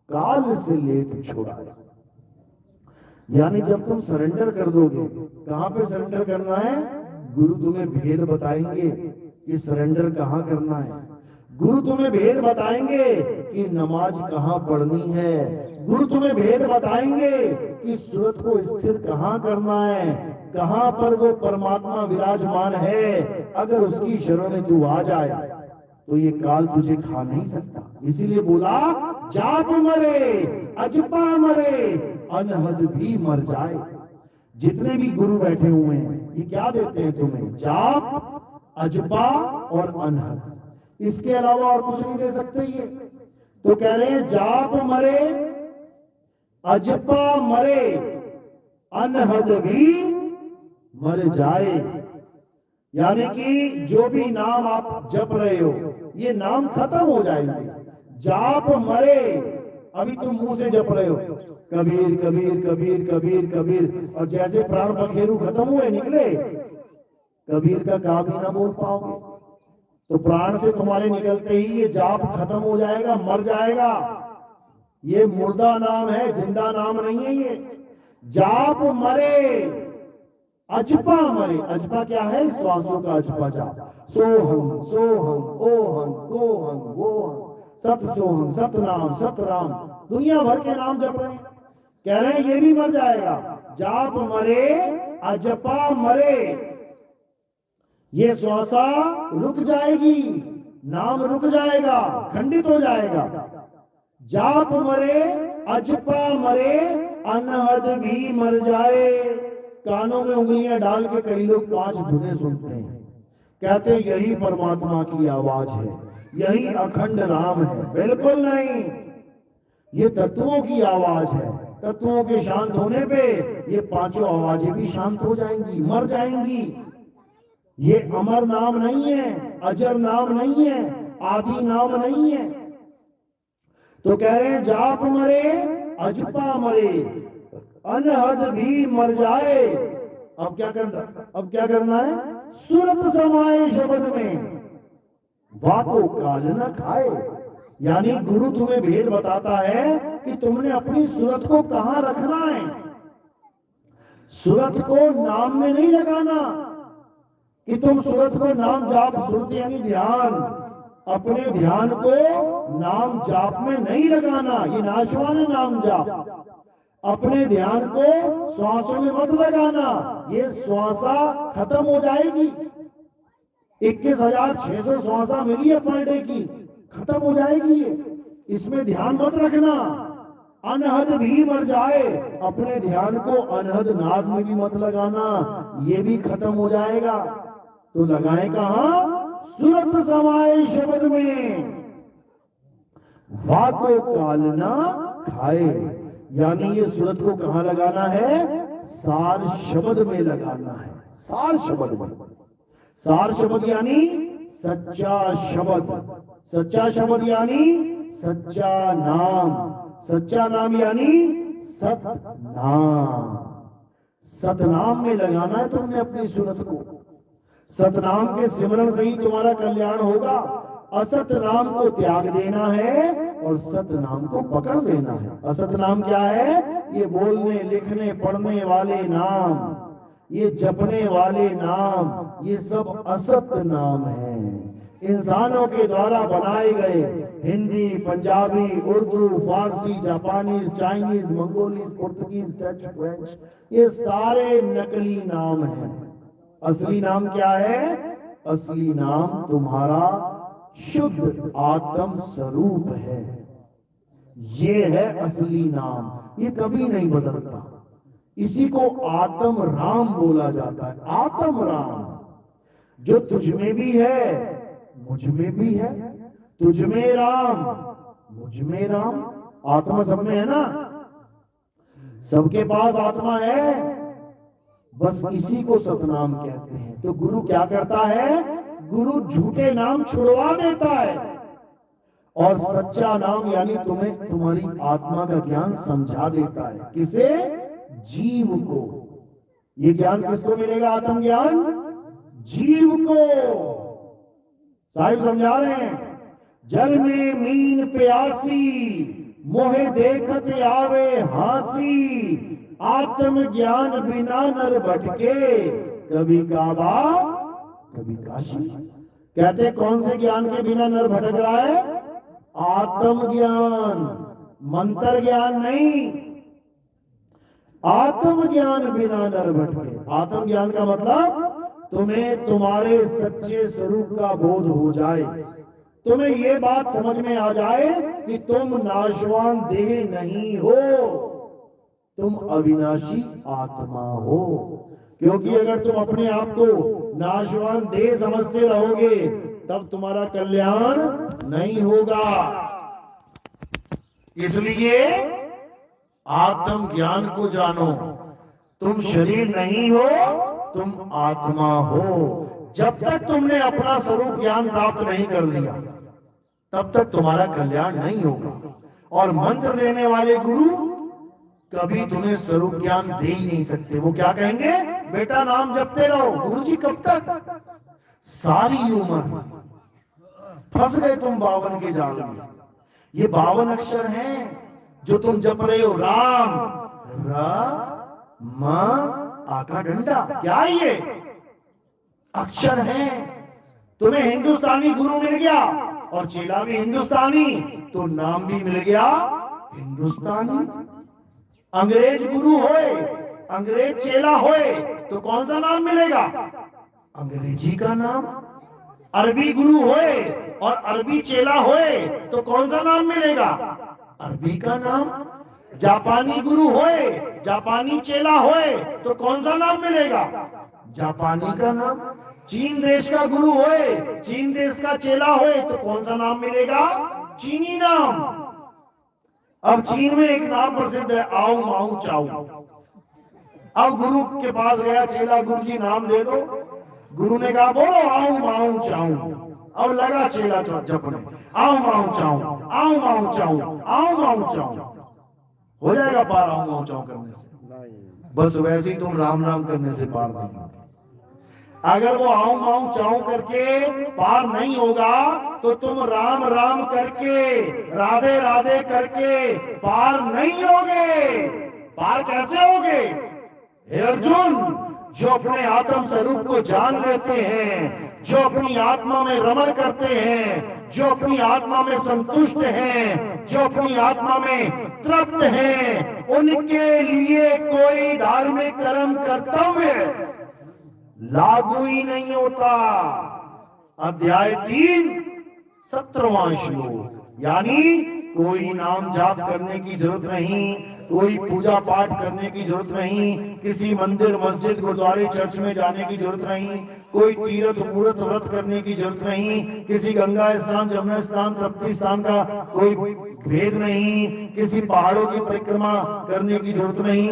A: काल से लेत छुड़ाए। यानी जब तुम सरेंडर कर दोगे, कहां पे सरेंडर करना है? गुरु तुम्हें भेद बताएंगे कि सरेंडर कहां करना है। गुरु तुम्हें भेद बताएंगे कि नमाज कहां पढ़नी है। गुरु तुम्हें भेद बताएंगे कि सूरत को स्थिर कहां करना है, कहां पर वो परमात्मा विराजमान है। अगर उसकी शरण में तू आ जाए तो ये काल तुझे खा नहीं सकता। इसीलिए बोला, जाप मरे अजपा मरे अनहद भी मर जाए। जितने भी गुरु बैठे हुए हैं ये क्या देते हैं तुम्हें? जाप, अजपा और अनहद। इसके अलावा और कुछ नहीं दे सकते ये। तो कह रहे हैं जाप मरे अजपा मरे अनहद भी मर जाए। यानी कि जो भी नाम आप जप रहे हो ये नाम खत्म हो जाएंगे। जाप मरे, अभी तुम मुंह से जप रहे हो कबीर कबीर कबीर कबीर कबीर, और जैसे प्राण पखेरु खत्म हुए निकले, कबीर का काम ही ना बोल पाओगे। तो प्राण से तुम्हारे निकलते ही ये जाप खत्म हो जाएगा, मर जाएगा। ये मुर्दा नाम है, जिंदा नाम नहीं है ये। जाप मरे अजपा मरे। अजपा क्या है? श्वासों का अजपा जाप। सोहम सोहम ओहम कोहम वोहम, सत सोहम सतनाम सतराम, दुनिया भर के नाम जप रहे हैं। कह रहे हैं ये भी मर जाएगा। जाप मरे अजपा मरे, ये श्वासा रुक जाएगी, नाम रुक जाएगा, खंडित हो जाएगा। जाप मरे अजपा मरे अनहद भी मर जाए। कानों में उंगलियां डाल के कई लोग 5 धुनें सुनते हैं, कहते हैं यही परमात्मा की आवाज है, यही अखंड राम है। बिल्कुल नहीं, ये तत्वों की आवाज है। तत्वों के शांत होने पे ये 5 आवाजें भी शांत हो जाएंगी, मर जाएंगी। ये अमर नाम नहीं है, अजर नाम नहीं है, आदि नाम नहीं है। तो कह रहे हैं जाप मरे अजपा मरे अनहद भी मर जाए। अब क्या करना है? सूरत समाए शब्द में वाको काल न खाए। यानी गुरु तुम्हें भेद बताता है कि तुमने अपनी सूरत को कहां रखना है। सूरत को नाम में नहीं लगाना कि तुम सूरत को नाम जाप, सूरत यानी ध्यान, अपने ध्यान को नाम जाप में नहीं लगाना। ये नाशवान है नाम जाप। अपने ध्यान को श्वासों में मत लगाना, ये श्वासा खत्म हो जाएगी। 21,600 श्वासा मिली है पर डे की, खत्म हो जाएगी ये। इसमें ध्यान मत रखना। अनहद भी मर जाए, अपने ध्यान को अनहद नाद में भी मत लगाना, ये भी खत्म हो जाएगा। तो लगाए कहां? सूरत समाए शब्द में वाको काल ना खाए। यानी ये सूरत को कहां लगाना है? सार शब्द में लगाना है। सार शब्द में। सार शब्द यानी सच्चा शब्द। सच्चा शब्द यानी सच्चा नाम। सच्चा नाम यानी सतनाम। सतनाम में लगाना है तुमने अपनी सूरत को। सतनाम के सिमरन से ही तुम्हारा कल्याण होगा। असत नाम को त्याग देना है और सत नाम को पकड़ लेना है। असत नाम क्या है? ये बोलने लिखने पढ़ने वाले नाम, ये जपने वाले नाम, ये सब असत नाम है। इंसानों के द्वारा बनाए गए Hindi, Punjabi, Urdu, Farsi, Japanese, Chinese, Mongolese, Portuguese, Dutch, French, ये सारे नकली नाम हैं। असली नाम क्या है? असली नाम तुम्हारा शुद्ध आत्म स्वरूप है। ये है असली नाम, ये कभी नहीं बदलता। इसी को आत्म राम बोला जाता है। आत्म राम, जो तुझ में भी है मुझ में भी है। तुझ में राम मुझ में राम। आत्मा सब में है ना, सबके पास आत्मा है। बस इसी को सतनाम कहते हैं। तो गुरु क्या करता है? गुरु झूठे नाम छुड़वा देता है और सच्चा नाम यानी तुम्हें तुम्हारी आत्मा का ज्ञान समझा देता है। किसे? जीव को। ये ज्ञान किसको मिलेगा? आत्म ज्ञान जीव को। साहिब समझा रहे हैं, जल में मीन प्यासी मोहे देखत आवे हासी, आत्म ज्ञान बिना नर भटके, कभी काबा कभी काशी। कहते कौन से ज्ञान के बिना नर भटक रहा है? आत्म ज्ञान, मंत्र ज्ञान नहीं। आत्म ज्ञान बिना नर भटके। आत्म ज्ञान का मतलब तुम्हें तुम्हारे सच्चे स्वरूप का बोध हो जाए, तुम्हें ये बात समझ में आ जाए कि तुम नाशवान देह नहीं हो, तुम अविनाशी आत्मा हो। क्योंकि अगर तुम अपने आप को नाशवान देह समझते रहोगे तब तुम्हारा कल्याण नहीं होगा। इसलिए आत्म ज्ञान को जानो। तुम शरीर नहीं हो, तुम आत्मा हो। जब तक तुमने अपना स्वरूप ज्ञान प्राप्त नहीं कर लिया तब तक तुम्हारा कल्याण नहीं होगा। और मंत्र देने वाले गुरु कभी तुम्हें स्वरूप ज्ञान दे ही नहीं सकते। वो क्या कहेंगे? बेटा नाम जपते रहो। गुरु जी कब तक? सारी उम्र। फंस गए तुम 52 के जाल में। ये 52 अक्षर हैं जो तुम जप रहे हो। राम, र, म, आ का डंडा। क्या ये अक्षर हैं? तुम्हें हिंदुस्तानी गुरु मिल गया और चेला भी हिंदुस्तानी, तो नाम भी मिल गया हिंदुस्तानी। अंग्रेज गुरु होए, अंग्रेज चेला होए तो कौन सा नाम मिलेगा? अंग्रेजी का नाम। अरबी गुरु होए और अरबी चेला होए तो कौन सा नाम मिलेगा? अरबी का नाम। जापानी गुरु होए, जापानी चेला होए तो कौन सा नाम मिलेगा? जापानी का नाम। चीन देश का गुरु होए, चीन देश का चेला होए तो कौन सा नाम मिलेगा? चीनी नाम। अब चीन में एक नाम प्रसिद्ध है, आओ माऊ चाऊ। अब गुरु के पास गया चेला, गुरु जी नाम दे दो। गुरु ने कहा बोलो आओ माऊ चाऊ। अब लगा चेला जपने, आओ माऊ चाऊ, आओ माऊ चाऊ, आओ माऊ चाऊ। हो जाएगा पार आओ माऊ चाऊ करने से? बस वैसे ही तुम राम राम करने से पार नहीं होगा। अगर वो आओ माऊ चाऊ करके पार नहीं होगा तो तुम राम राम करके, राधे राधे करके पार नहीं होगे। पार कैसे होगे? हे अर्जुन, जो अपने आत्म स्वरूप को जान लेते हैं, जो अपनी आत्मा में रमण करते हैं, जो अपनी आत्मा में संतुष्ट हैं, जो अपनी आत्मा में तृप्त हैं, उनके लिए कोई धार्मिक कर्म कर्तव्य लागू ही नहीं होता। अध्याय 3 17वां श्लोक। यानी कोई नाम जाप करने की जरूरत नहीं, कोई पूजा पाठ करने की जरूरत नहीं, किसी मंदिर मस्जिद गुरुद्वारे चर्च में जाने की जरूरत नहीं, कोई तीर्थ मूर्त व्रत करने की जरूरत नहीं, किसी गंगा स्नान, जमुना स्नान, तृप्ति स्नान का कोई भेद नहीं, किसी पहाड़ों की परिक्रमा करने की जरूरत नहीं,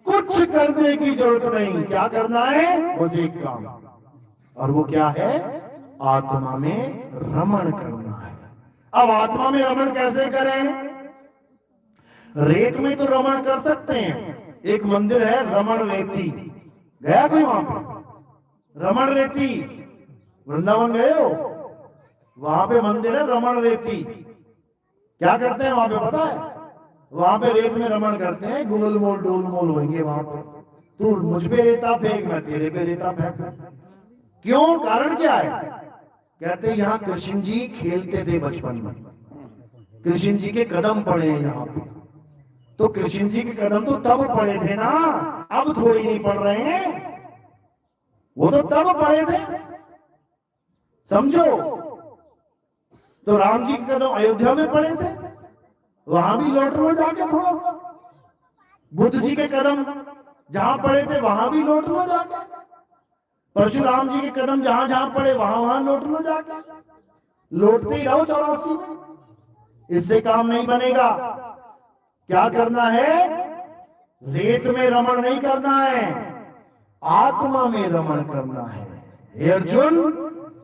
A: कुछ करने की जरूरत नहीं। क्या करना है? बस एक काम, और वो क्या है? आत्मा में रमण करना है। अब आत्मा में रमण कैसे करें? रेत में तो रमण कर सकते हैं। एक मंदिर है रमण रेती, गया कोई वहां पे? रमण रेती, वृंदावन गए हो? वहां पे मंदिर है रमण रेती। क्या करते हैं वहां पे पता है? वहां पे रेत में रमण करते हैं, गोलमोल डोलमोल होंगे वहां पे। तू मुझ पे रेता फेंक, मैं तेरे पे रेता फेंक। क्यों? कारण क्या है? कहते यहाँ कृष्ण जी खेलते थे बचपन में, कृष्ण जी के कदम पड़े हैं यहाँ पे। तो कृष्ण जी के कदम तो तब पड़े थे ना, अब थोड़ी नहीं पड़ रहे हैं। वो तो तब पड़े थे, समझो। तो राम जी के कदम अयोध्या में पड़े थे, वहां भी लौट लो जाके थोड़ा सा। बुद्ध जी के कदम जहां पड़े थे वहां भी लौट लो जाके। परशुराम जी के कदम जहां जहां पड़े वहां वहां लौट लो जाके। लौटते ही रहो 84 में, इससे काम नहीं बनेगा। क्या करना है? रेत में रमण नहीं करना है, आत्मा में रमण करना है। हे अर्जुन,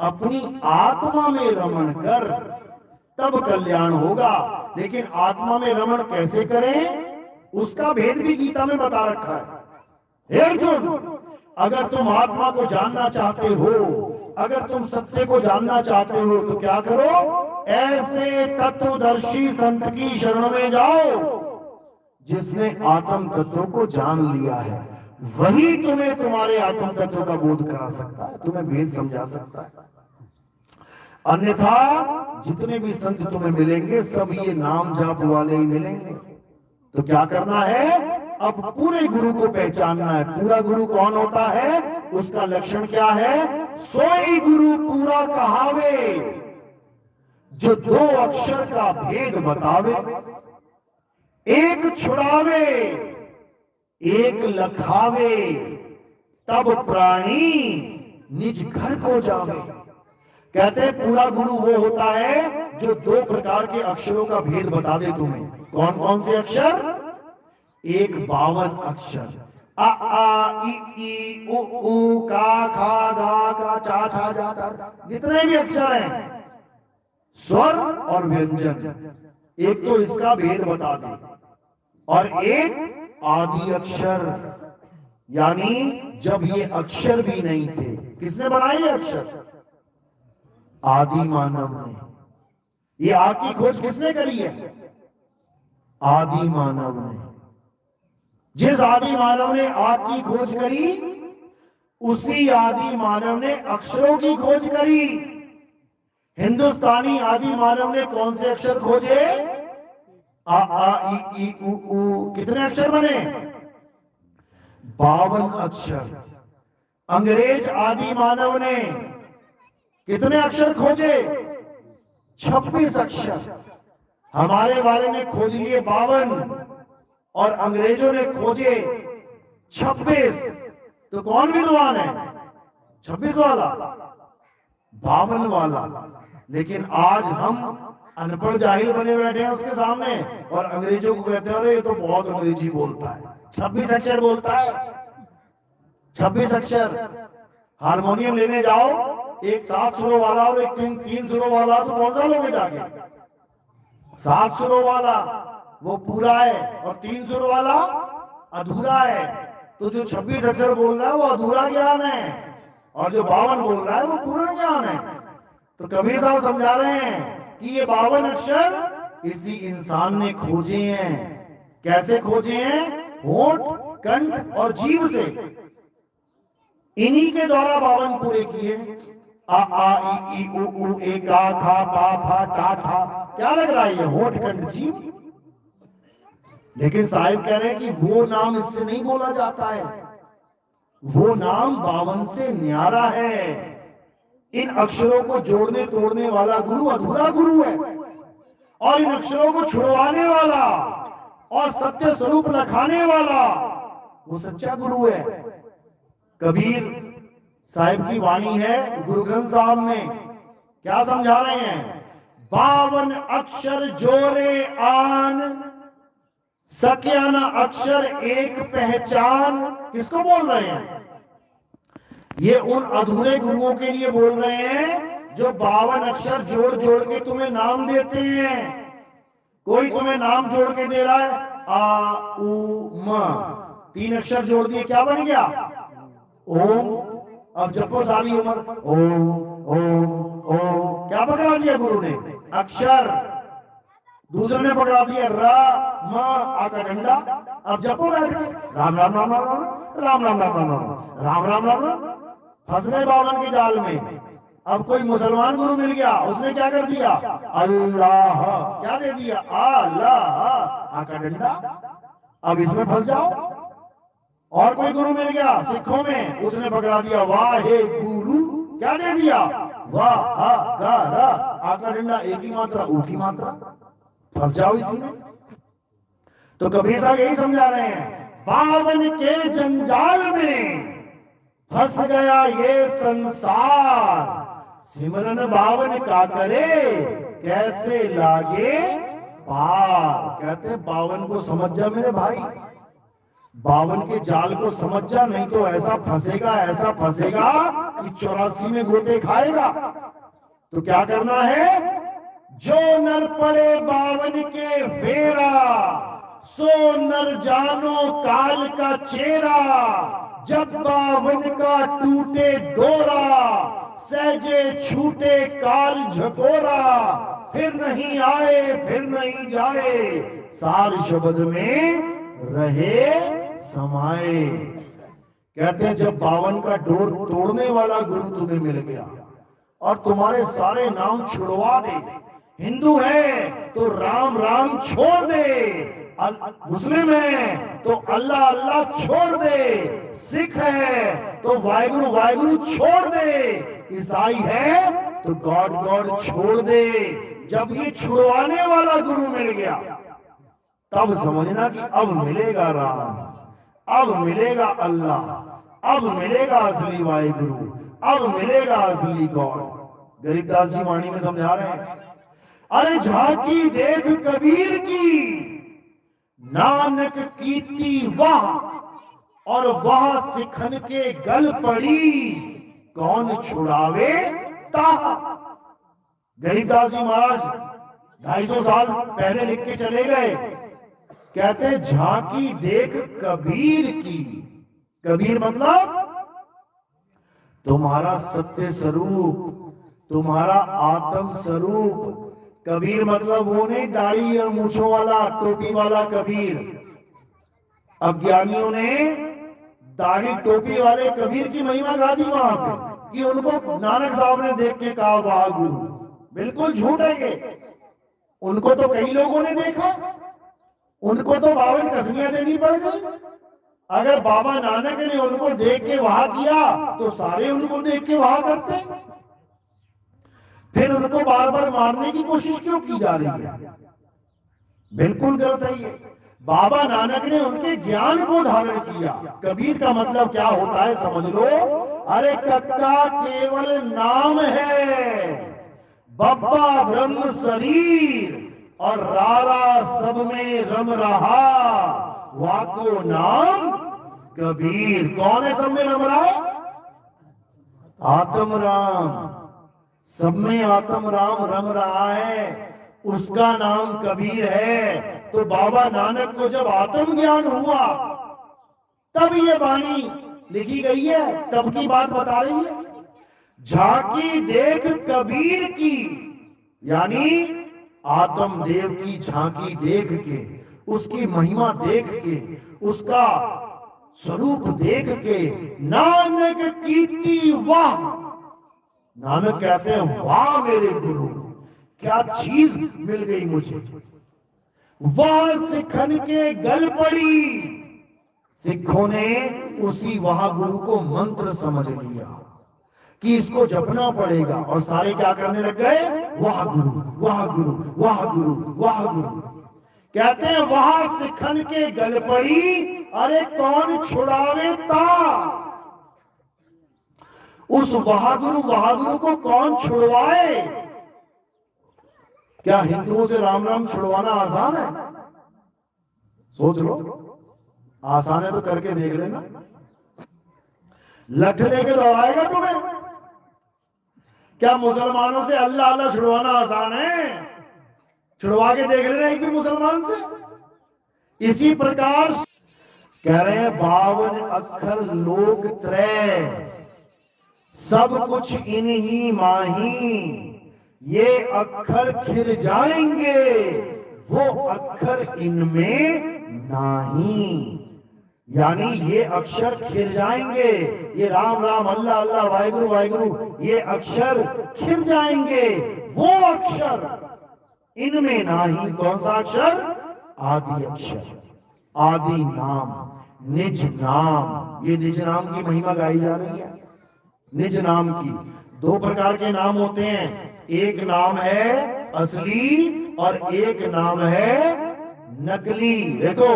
A: अपनी आत्मा में रमण कर, तब कल्याण होगा। लेकिन आत्मा में रमण कैसे करें, उसका भेद भी गीता में बता रखा है। हे अर्जुन, अगर तुम आत्मा को जानना चाहते हो, अगर तुम सत्य को जानना चाहते हो, तो क्या करो, ऐसे तत्वदर्शी संत की शरण में जाओ जिसने आत्म तत्व को जान लिया है। वही तुम्हें तुम्हारे आत्म तत्व का बोध करा सकता है, तुम्हें भेद समझा सकता है। अन्यथा जितने भी संत तुम्हें मिलेंगे सब ये नाम जाप वाले ही मिलेंगे। तो क्या करना है, अब पूरे गुरु को पहचानना है। पूरा गुरु कौन होता है, उसका लक्षण क्या है, सोई गुरु पूरा कहावे, जो दो अक्षर का भेद बतावे, एक छुड़ावे एक लखावे, तब प्राणी निज घर को जावे। कहते हैं पूरा गुरु वो होता है जो दो प्रकार के अक्षरों का भेद बता दे तुम्हें। कौन कौन से अक्षर, एक 52 अक्षर, अ आ इ ई उ ऊ का खा गा का चा छा जा ता, जितने भी अक्षर हैं, स्वर और व्यंजन, एक तो इसका भेद बता दे। और एक आदि अक्षर, यानी जब ये अक्षर भी नहीं थे, किसने बनाए ये अक्षर, आदि मानव ने। ये आग की खोज किसने करी है, आदि मानव ने। जिस आदि मानव ने आग की खोज करी, उसी आदि मानव ने अक्षरों की खोज करी। हिंदुस्तानी आदि मानव ने कौन से अक्षर खोजे, आ आ इ ई उ ऊ, कितने अक्षर बने, 52 अक्षर। अंग्रेज आदि मानव ने कितने अक्षर खोजे, 26 अक्षर। हमारे वाले ने खोज लिए 52 और अंग्रेजों ने खोजे 26। तो कौन विद्वान है, 26 वाला, 52 वाला। लेकिन आज हम अनपढ़ जाहिल बने बैठे हैं उसके सामने और अंग्रेजों को कहते हैं अरे ये तो बहुत अंग्रेजी बोलता है, 26 अक्षर बोलता है, 26 अक्षर। हारमोनियम लेने जाओ, एक 7 सुरों वाला और एक 3 सुरों वाला, तो कौन सा लोगे जाके, 7 सुरों वाला वो पूरा है और 3 सुर वाला अधूरा है। तो जो 26 अक्षर बोल रहा है वो अधूरा ज्ञान है और जो 52 बोल रहा है वो पूरा ज्ञान है। तो कबीर साहब समझा रहे हैं कि ये 52 अक्षर इसी इंसान ने खोजे हैं। कैसे खोजे हैं, होठ, कंठ और जीभ से, इन्हीं के द्वारा 52 पूरे किए। आ आ इ ई उ ऊ ए का खा पा फा टा ठा, क्या लग रहा है ये होठ, कंठ, जीभ। लेकिन साहिब कह रहे हैं कि वो नाम इससे नहीं बोला जाता है, वो नाम 52 से न्यारा है। इन अक्षरों को जोड़ने तोड़ने वाला गुरु अधूरा गुरु है और इन अक्षरों को छुड़वाने वाला और सत्य स्वरूप लखाने वाला वो सच्चा गुरु है। कबीर साहिब की वाणी है, गुरु ग्रंथ साहब में क्या समझा रहे हैं, 52 अक्षर जोरे आन, सकिया न अक्षर एक पहचान। किसको बोल रहे हैं, ये उन अधूरे गुरुओं के लिए बोल रहे हैं जो 52 अक्षर जोड़ जोड़ के तुम्हें नाम देते हैं। कोई तुम्हें नाम जोड़ के दे रहा है, आ उ म, 3 अक्षर जोड़ दिए, क्या बन गया, ओम। अब जपो सारी उम्र ओम ओम ओम, क्या पकड़ा दिया गुरु ने, अक्षर। दूसरे ने पकड़ा दिया र म, आ का डंडा। अब जपो बैठ के राम राम राम राम राम राम राम राम राम राम राम राम। फंस गए 52 के जाल में। अब कोई मुसलमान गुरु मिल गया, उसने क्या कर दिया, अल्लाह, क्या दे दिया, अल्लाह, आ का डंडा। अब इसमें फंस जाओ। और कोई गुरु मिल गया सिखों में, उसने पकड़ा दिया वाहे गुरु, क्या दे दिया, वाह हा गा रा, आ का डंडा, एक ही मात्रा, ऊ की मात्रा, फंस जाओ इसी में। तो कबीर साहब यही समझा रहे हैं, 52 के जंजाल में फंस गया ये संसार, सिमरन 52 का करे कैसे लागे पार। कहते 52 को समझ जा मेरे भाई, 52 के जाल को समझ जा, नहीं तो ऐसा फंसेगा कि 84 में गोते खाएगा। तो क्या करना है? जो नर पड़े 52 के फेरा, सो नर जानो काल का चेहरा। जब 52 का टूटे डोरा, सहजे छूटे काल झकोरा। फिर नहीं आए फिर नहीं जाए, सार शब्द में रहे समाए। कहते हैं जब 52 का डोर तोड़ने वाला गुरु तुम्हें मिल गया और तुम्हारे सारे नाम छुड़वा दे, हिंदू है तो राम राम छोड़ दे, मुस्लिम है तो अल्लाह अल्लाह छोड़ दे, सिख है तो वाहिगुरु वाहिगुरु छोड़ दे, ईसाई है तो गॉड गॉड छोड़ दे। जब ये छुड़वाने वाला गुरु मिल गया, तब समझना कि अब मिलेगा राम, अब मिलेगा अल्लाह, अब मिलेगा असली वाहिगुरु, अब मिलेगा असली गॉड। गरीबदास जी वाणी में समझा रहे हैं, अरे झांकी देख कबीर की, नानक कीती वाह, और वह सिखन के गल पड़ी, कौन छुड़ावे ताहा। गरीबदास जी महाराज 250 साल पहले लिख के चले गए, कहते झांकी देख कबीर की। कबीर मतलब तुम्हारा सत्य स्वरूप, तुम्हारा आत्म स्वरूप। कबीर मतलब वो नहीं दाढ़ी और मूछों वाला टोपी वाला कबीर। अज्ञानियों ने दाढ़ी टोपी वाले कबीर की महिमा गा दी वहां पे कि उनको नानक साहब ने देख के कहा वाह गुरु। बिल्कुल झूठ है ये। उनको तो कई लोगों ने देखा, उनको तो 52 कसमियां देनी पड़ गई। अगर बाबा नानक ने उनको देख के वाह किया तो सारे उनको देख के वाह करते, फिर उनको बार बार मारने की कोशिश क्यों की जा रही है? बिल्कुल गलत है ये। बाबा नानक ने उनके ज्ञान को धारण किया। कबीर का मतलब क्या होता है समझ लो। अरे कक्का केवल नाम है, बब्बा ब्रह्म शरीर, और रारा सब में रम रहा, वाको नाम कबीर। कौन है सब में रम रहा? आत्म राम। सब में आत्म राम रम रहा है, उसका नाम कबीर है। तो बाबा नानक को जब आत्म ज्ञान हुआ तब ये वाणी लिखी गई है, तब की बात बता रही है। झांकी देख कबीर की, यानी आत्म देव की झांकी देख के, उसकी महिमा देख के, उसका स्वरूप देख के, नानक कीती वाह। नानक कहते हैं वाह मेरे गुरु, क्या चीज मिल गई मुझे। वाह सिखन के गल पड़ी। सिखों ने उसी वाह गुरु को मंत्र समझ लिया कि इसको जपना पड़ेगा, और सारे क्या करने लग गए? वाह गुरु वाह गुरु वाह गुरु वाह गुरु। कहते हैं वाह सिखन के गल पड़ी, अरे कौन छुड़ावे ता। उस वहागुरु को कौन छुड़वाए? क्या हिंदुओं से राम राम छुड़वाना आसान है? सोच लो, आसान है तो करके देख लेना। लठ लेके दौड़ाएगा तुम्हें? क्या मुसलमानों से अल्लाह अल्लाह छुड़वाना आसान है? छुड़वा के देख लेना एक भी मुसलमान से। इसी प्रकार कह रहे हैं 52 अक्षर लोक त्रय, सब कुछ इन्हीं माही, ये अक्षर खिल जाएंगे, वो अक्षर इनमें नाही। यानी ये अक्षर खिल जाएंगे, ये राम राम अल्लाह अल्लाह वाहिगुरु वाहिगुरु, ये अक्षर खिल जाएंगे, वो अक्षर इनमें नाही। कौन सा अक्षर? आदि अक्षर, आदि नाम, निज नाम। ये निज नाम की महिमा गाई जा रही है। निज नाम की 2 प्रकार के नाम होते हैं, एक नाम है असली और एक नाम है नकली। देखो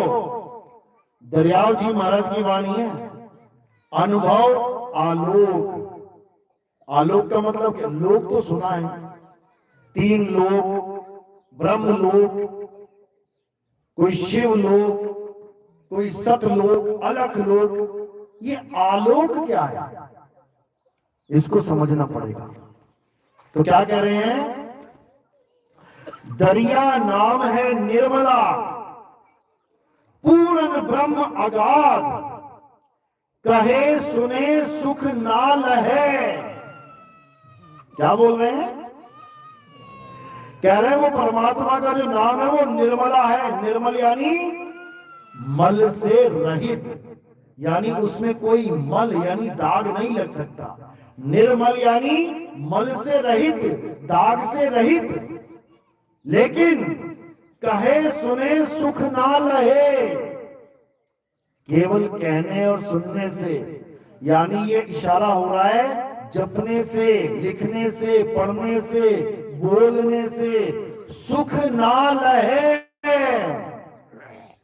A: दरियाव जी महाराज की वाणी है, अनुभव आलोक। आलोक का मतलब क्या? लोक तो सुना है, 3 लोक, ब्रह्म लोक, कोई शिव लोक, कोई सतलोक, अलख लोक, ये आलोक क्या है, इसको समझना पड़ेगा। तो क्या कह रहे हैं, दरिया नाम है निर्मला, पूर्ण ब्रह्म अगाध, कहे सुने सुख ना लहे। क्या बोल रहे हैं, कह रहे हैं वो परमात्मा का जो नाम है वो निर्मला है। निर्मल यानी मल से रहित, यानी उसमें कोई मल यानी दाग नहीं लग सकता। निर्मल यानी मल से रहित, दाग से रहित। लेकिन कहे सुने सुख ना लहे, केवल कहने और सुनने से, यानी ये इशारा हो रहा है जपने से, लिखने से, पढ़ने से, बोलने से सुख ना लहे।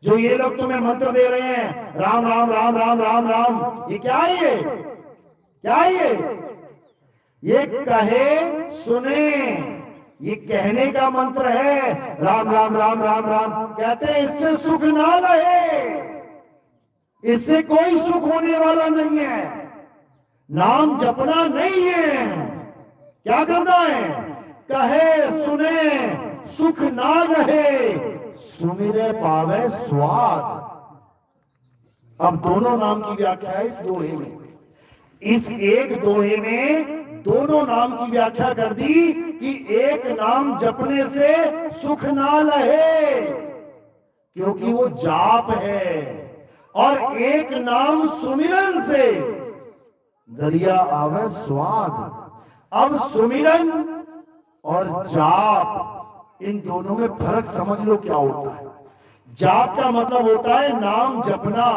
A: जो ये लोग तुम्हें मंत्र दे रहे हैं, राम राम राम राम राम राम, ये क्या है, ये क्या है, ये कहे सुने, ये कहने का मंत्र है। राम राम राम राम राम कहते हैं, इससे सुख ना लहे, इससे कोई सुख होने वाला नहीं है। नाम जपना नहीं है, क्या करना है, कहे सुने सुख ना रहे, सुमिरे पावे स्वाद। अब दोनों नाम की व्याख्या है इस दोहे में। इस एक दोहे में दोनों नाम की व्याख्या कर दी कि एक नाम जपने से सुख ना लहे क्योंकि वो जाप है, और एक नाम सुमिरन से दरिया आवे स्वाद। अब सुमिरन और जाप, इन दोनों में फर्क समझ लो क्या होता है। जाप का मतलब होता है नाम जपना।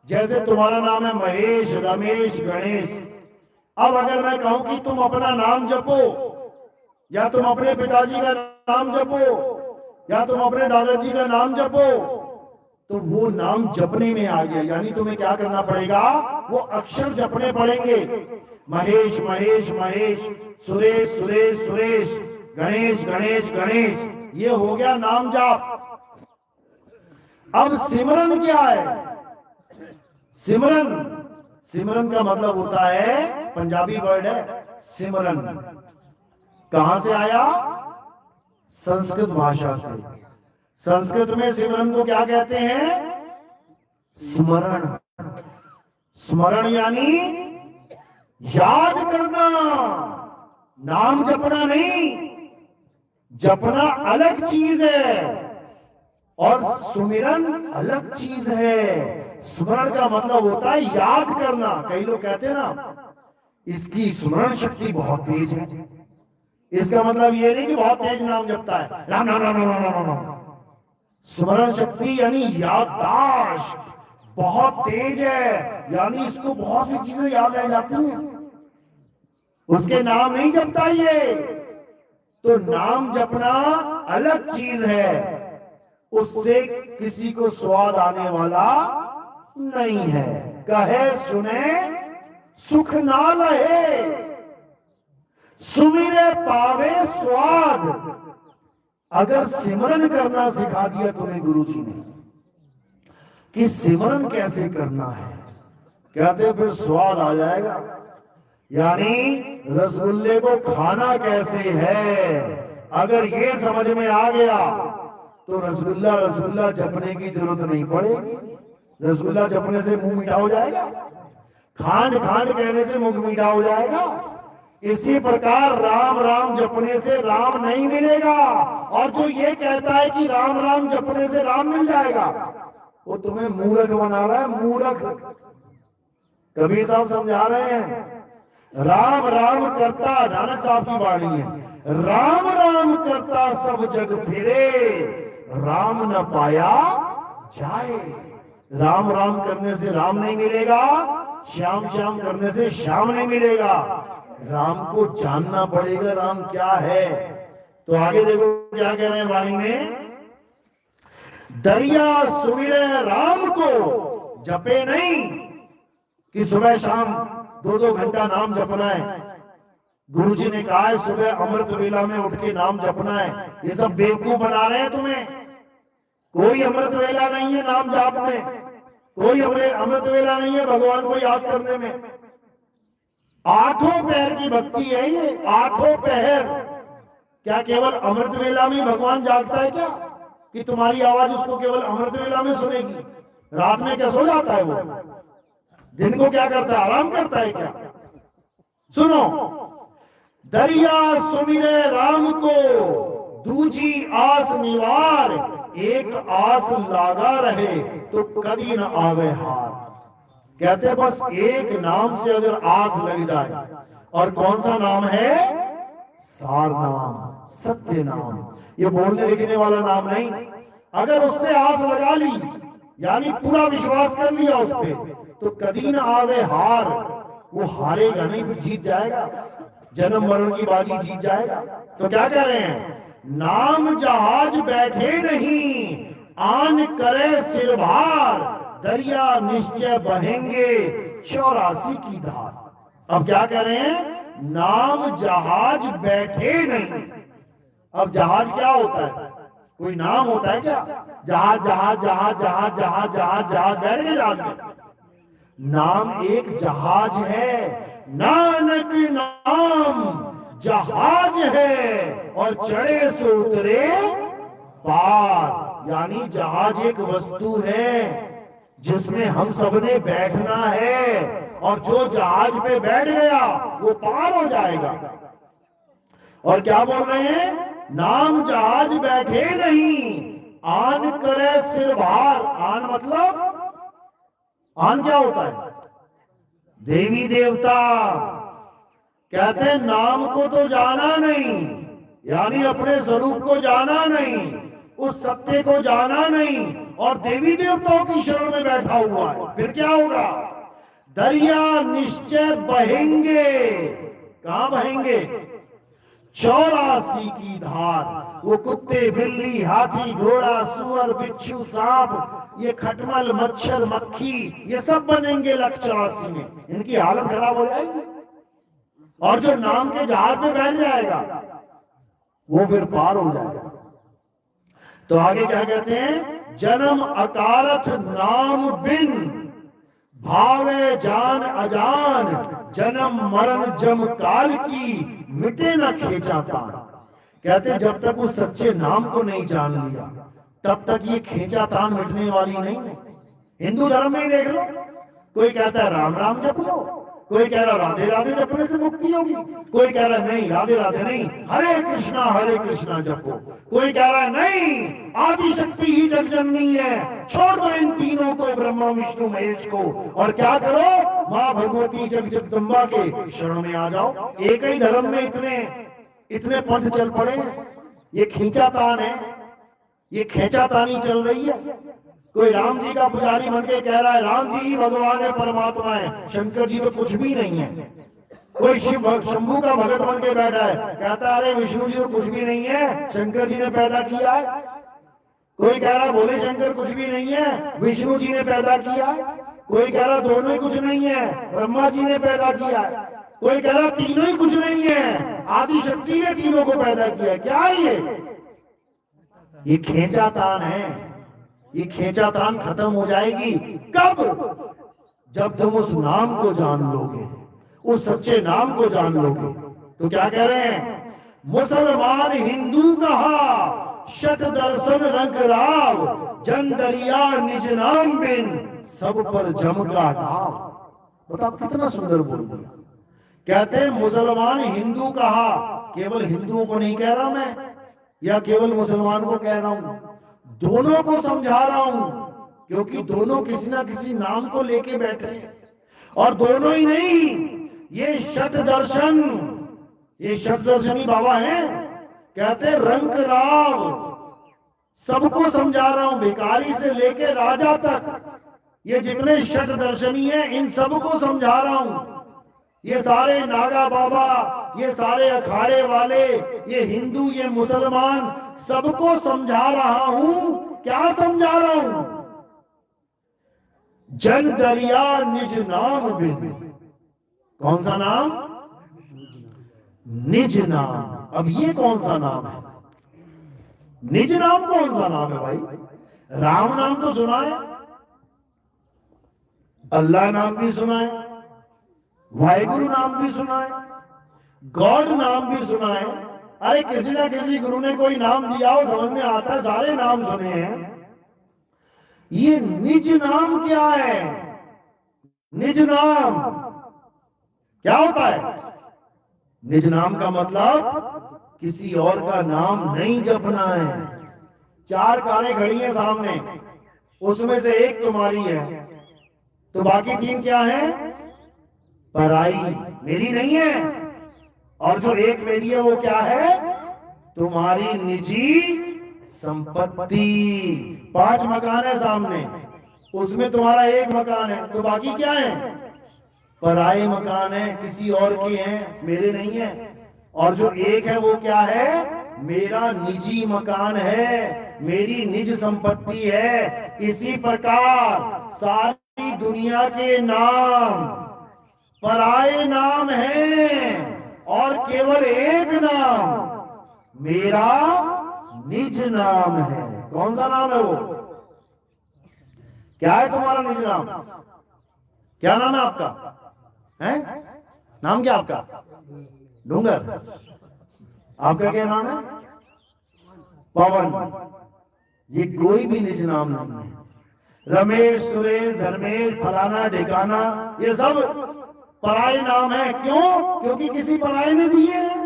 A: जैसे तुम्हारा नाम है महेश, रमेश, गणेश। अब अगर मैं कहूं कि तुम अपना नाम जपो, या तुम अपने पिताजी का नाम जपो, या तुम अपने दादाजी का नाम जपो, तो वो नाम जपने में आ गया। यानी तुम्हें क्या करना पड़ेगा, वो अक्षर जपने पड़ेंगे। महेश महेश महेश, सुरेश सुरेश सुरेश, गणेश गणेश गणेश, ये हो गया नाम जाप। अब सिमरन क्या है, सिमरन, सिमरन का मतलब होता है, पंजाबी वर्ड है सिमरन। कहां से आया, संस्कृत भाषा से। संस्कृत में सिमरन को क्या कहते हैं, स्मरण। स्मरण यानी याद करना, नाम जपना नहीं। जपना अलग चीज है और सुमिरन अलग चीज है। स्मरण का मतलब होता है याद करना। कई लोग कहते हैं ना, इसकी स्मरण शक्ति बहुत तेज है। इसका मतलब ये नहीं कि बहुत तेज नाम जपता है, राम राम राम राम राम राम। स्मरण शक्ति यानी याददाश्त बहुत तेज है, यानी इसको बहुत सी चीजें याद रह जाती हैं, उसके नाम नहीं जपता ये। तो नाम जपना अलग चीज है, उससे किसी को स्वाद आने वाला नहीं है। कहे सुने सुख ना लहे, सुमिरे पावे स्वाद। अगर सिमरन करना सिखा दिया तुम्हें गुरुजी ने कि सिमरन कैसे करना है, कहते फिर स्वाद आ जाएगा। यानी रसगुल्ले को खाना कैसे है, अगर ये समझ में आ गया तो रसगुल्ला रसगुल्ला जपने की जरूरत नहीं पड़ेगी। रसगुल्ला जपने से मुंह मीठा हो जाएगा, खांड खांड कहने से मुंह मीठा हो जाएगा। इसी प्रकार राम राम जपने से राम नहीं मिलेगा, और जो ये कहता है कि राम राम जपने से राम मिल जाएगा, वो तुम्हें मूर्ख बना रहा है, मूर्ख। कबीर साहब समझा रहे हैं, राम राम करता, नानक साहब की वाणी है, राम राम करता सब जग फिरे, राम न पाया जाए। राम राम करने से राम नहीं मिलेगा, श्याम श्याम करने से श्याम नहीं मिलेगा। राम को जानना पड़ेगा, राम क्या है। तो आगे देखो क्या कह रहे हैं वाणी में, दरिया सुमिरे राम को, जपे नहीं कि सुबह शाम 2-2 घंटा नाम जपना है। गुरुजी ने कहा है सुबह अमृत वेला में उठ के नाम जपना है। ये सब बेवकूफ बना रहे हैं तुम्हें। कोई अमृत वेला नहीं है नाम जाप में, कोई अमृत वेला नहीं है भगवान को याद करने में। आठों पहर की भक्ति है ये, आठों पहर। क्या केवल अमृत वेला में भगवान जागता है क्या, कि तुम्हारी आवाज उसको केवल अमृत वेला में सुनेगी? रात में क्या सो जाता है वो? दिन को क्या करता है, आराम करता है क्या? सुनो, दरिया सुमिरे राम को दूजी आस निवार, एक आस लागा रहे तो कभी न आवे हार। कहते हैं बस एक नाम से अगर आस लग जाए, और कौन सा नाम है? सार नाम, सत्य नाम। ये बोलने लिखने वाला नाम नहीं। अगर उससे आस लगा ली, यानी पूरा विश्वास कर लिया उस पे, तो कभी न आवे हार। वो हारेगा नहीं, फिर जीत जाएगा, जन्म मरण की बाजी जीत जाएगा। तो क्या कह रहे हैं? नाम जहाज बैठे नहीं, आन करे सिर भार, दरिया निश्चय बहेंगे 84 की धार। अब क्या कह रहे हैं? नाम जहाज बैठे नहीं। अब जहाज क्या होता है? कोई नाम होता है क्या? जहाज जहाज जहाज जहाज जहाज जहाज जहाज बैठ गए जहाज में। नाम एक जहाज है, नानक नाम जहाज है, और चढ़े से उतरे पार। यानी जहाज एक वस्तु है जिसमें हम सबने बैठना है, और जो जहाज पे बैठ गया वो पार हो जाएगा। और क्या बोल रहे हैं? नाम जहाज बैठे नहीं, आन करे सिर भार। आन मतलब, आन क्या होता है? देवी देवता। कहते हैं नाम को तो जाना नहीं, यानी अपने स्वरूप को जाना नहीं, उस सत्य को जाना नहीं, और देवी देवताओं की शरण में बैठा हुआ है। फिर क्या होगा? दरिया निश्चय बहेंगे। कहां बहेंगे? 84 की धार। वो कुत्ते बिल्ली हाथी घोड़ा सुअर बिच्छू सांप, ये खटमल मच्छर मक्खी, ये सब बनेंगे 184 में। इनकी हालत खराब हो जाएगी। और जो नाम के जहाज में बैठ जाएगा वो फिर पार हो जाएगा। तो आगे क्या कहते हैं? जन्म अकारथ नाम बिन, भावे जान अजान, जन्म मरण जम काल की, मिटे न खेचा तान। कहते जब तक उस सच्चे नाम को नहीं जान लिया, तब तक ये खेचा तान मिटने वाली नहीं है। हिंदू धर्म में देख लो, कोई कहता है राम राम जप लो, कोई कह रहा राधे राधे जपने से मुक्ति होगी, कोई कह रहा नहीं राधे राधे नहीं हरे कृष्णा जपो, कोई कह रहा है नहीं आदि शक्ति ही जग जननी है, छोड़ दो इन तीनों को, ब्रह्मा विष्णु महेश को, और क्या करो माँ भगवती जग जगदम्बा के शरण में आ जाओ। एक ही धर्म में इतने पंथ चल पड़े। ये खींचातान है, ये खेचातानी चल रही है। कोई राम जी का पुजारी बन के कह रहा है राम जी ही भगवान है परमात्मा है, शंकर जी तो कुछ भी नहीं है। कोई शंभू का भगत बन के बैठा है, कहता है अरे विष्णु जी तो कुछ भी नहीं है, शंकर जी ने पैदा किया है। कोई कह रहा भोले शंकर कुछ भी नहीं है, विष्णु जी ने पैदा किया है। कोई कह रहा दोनों ही कुछ नहीं है, ब्रह्मा जी ने पैदा किया है। कोई कह रहा तीनों ही कुछ नहीं है, आदि शक्ति ने तीनों को पैदा किया। क्या है ये खेचातान है। ये खेचातान खत्म हो जाएगी कब? जब तुम उस नाम को जान लोगे, उस सच्चे नाम को जान लोगे। तो क्या कह रहे हैं? मुसलमान हिंदू कहा शत दर्शन रंग राव, जन दरिया निज नाम बिन सब पर जम का दाव। बताओ कितना सुंदर बोल दिया। कहते हैं मुसलमान हिंदू कहा, केवल हिंदुओं को नहीं कह रहा मैं, या केवल मुसलमान को कह रहा हूं, दोनों को समझा रहा हूं, क्योंकि दोनों किसी ना किसी नाम को लेके बैठे हैं। और दोनों ही नहीं, ये शतदर्शन, ये शतदर्शनी बाबा हैं। कहते रंग राव, सबको समझा रहा हूं, भिखारी से लेके राजा तक, ये जितने शतदर्शनी हैं इन सबको समझा रहा हूं। ये सारे नागा बाबा, ये सारे अखाड़े वाले, ये हिंदू, ये मुसलमान, सबको समझा रहा हूं। क्या समझा रहा हूं? जन दरिया निज नाम बिन। कौन सा नाम? निज नाम। अब ये कौन सा नाम है? निज नाम कौन सा नाम है भाई? राम नाम तो सुना है, अल्लाह नाम भी सुना है, वाहिगुरु नाम भी सुना है, गॉड नाम भी सुना है। अरे किसी ना किसी गुरु ने कोई नाम दिया हो, समझ में आता है, सारे नाम सुने हैं। ये निज नाम क्या है? निज नाम क्या होता है? निज नाम का मतलब किसी और का नाम नहीं जपना है। 4 कारें खड़ी हैं सामने, उसमें से एक तुम्हारी है, तो बाकी 3 क्या है? पराई, मेरी नहीं है। और जो एक मेरी है वो क्या है? तुम्हारी निजी संपत्ति। 5 मकान है सामने, उसमें तुम्हारा एक मकान है, तो बाकी क्या है? पराए मकान है, किसी और के हैं, मेरे नहीं है। और जो एक है वो क्या है? मेरा निजी मकान है, मेरी निज संपत्ति है। इसी प्रकार सारी दुनिया के नाम पराए नाम हैं और केवल एक नाम मेरा निज नाम है। कौन सा नाम है वो? क्या है तुम्हारा निज नाम? क्या नाम है आपका? है नाम क्या आपका? डूंगर। आपका क्या नाम है? पवन। ये कोई भी निज नाम नहीं है। रमेश, सुरेश, धर्मेश, फलाना, ढिकाना, ये सब पराये नाम है। क्यों? क्योंकि किसी पराये ने दिए हैं।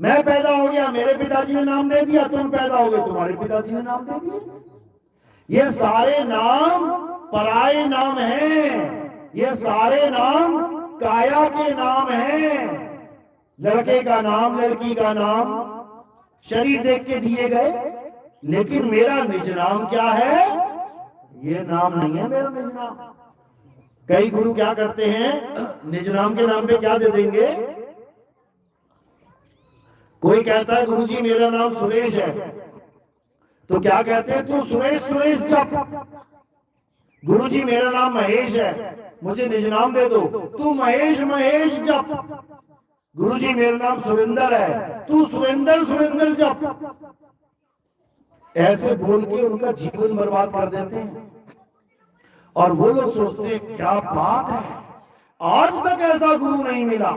A: मैं पैदा हो गया, मेरे पिताजी ने नाम दे दिया, तुम पैदा हो गए, तुम्हारे पिताजी ने नाम दे दिए। ये सारे नाम पराये नाम हैं। ये सारे नाम काया के नाम हैं। लड़के का नाम, लड़की का नाम शरीर देख के दिए गए, लेकिन मेरा निज नाम क्या है? ये नाम नहीं है मेरा निज नाम। कई गुरु क्या करते हैं? निज नाम के नाम पे क्या दे देंगे? कोई कहता है गुरुजी मेरा नाम सुरेश है, तो क्या कहते हैं? तू सुरेश सुरेश जप। गुरुजी मेरा नाम महेश है, मुझे निज नाम दे दो, तू महेश महेश जप। गुरुजी मेरा नाम सुरेंद्र है, तू सुरेंद्र सुरेंद्र जप। ऐसे बोल के उनका जीवन बर्बाद कर देते हैं। और वो लोग सोचते हैं क्या बात है, आज तक ऐसा गुरु नहीं मिला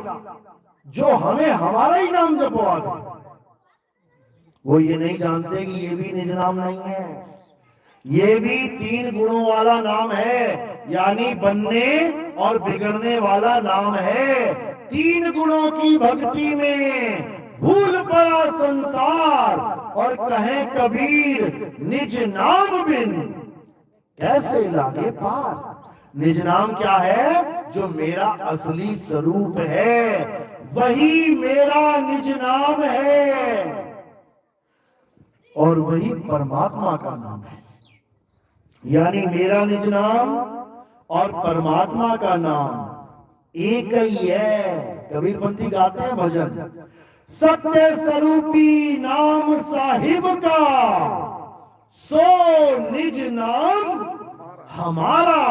A: जो हमें हमारा ही नाम जपवा दे। वो ये नहीं जानते कि ये भी निज नाम नहीं है, ये भी 3 गुणों वाला नाम है, यानी बनने और बिगड़ने वाला नाम है। 3 गुणों की भक्ति में भूल पड़ा संसार, और कहे कबीर निज नाम बिन कैसे लागे पार। निज नाम क्या है? जो मेरा असली स्वरूप है, वही मेरा निज नाम है, और वही परमात्मा का नाम है। यानी मेरा निज नाम और परमात्मा का नाम एक ही है। कबीरपंथी गाते हैं भजन, सत्य स्वरूपी नाम साहिब का, सो निज नाम हमारा।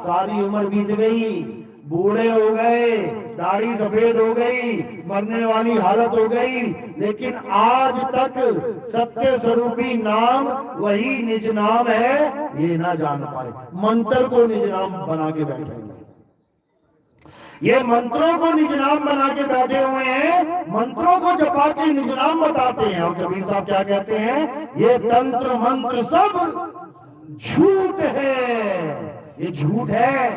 A: सारी उम्र बीत गई, बूढ़े हो गए, दाढ़ी सफेद हो गई, मरने वाली हालत हो गई, लेकिन आज तक सत्य स्वरूपी नाम वही निज नाम है, ये ना जान पाए। मंत्र को निज नाम बना के बैठे हुए, ये मंत्रों को निज नाम बना के बैठे हुए हैं, मंत्रों को जपा के निज नाम बताते हैं। और कबीर साहब क्या कहते हैं? ये तंत्र मंत्र सब झूठ है, ये झूठ है,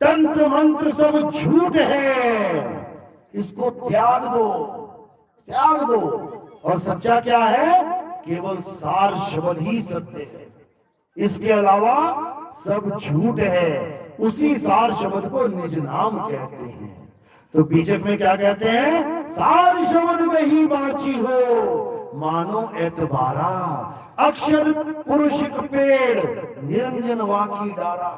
A: तंत्र मंत्र सब झूठ है, इसको त्याग दो, त्याग दो। और सच्चा क्या है? केवल सार शब्द ही सत्य है, इसके अलावा सब झूठ है। उसी सार शब्द को निज नाम कहते हैं। तो बीजक में क्या कहते हैं? सार शब्द वही बाची हो, मानो एतबारा, अक्षर पुरुष पेड़, निरंजन वाकी डारा।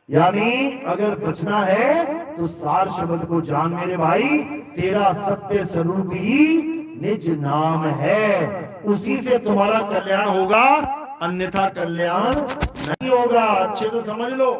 A: यानी अगर बचना है तो सार शब्द को जान मेरे भाई, तेरा सत्य स्वरूप ही निज नाम है, उसी से तुम्हारा कल्याण होगा, अन्यथा कल्याण नहीं होगा। अच्छे से समझ लो।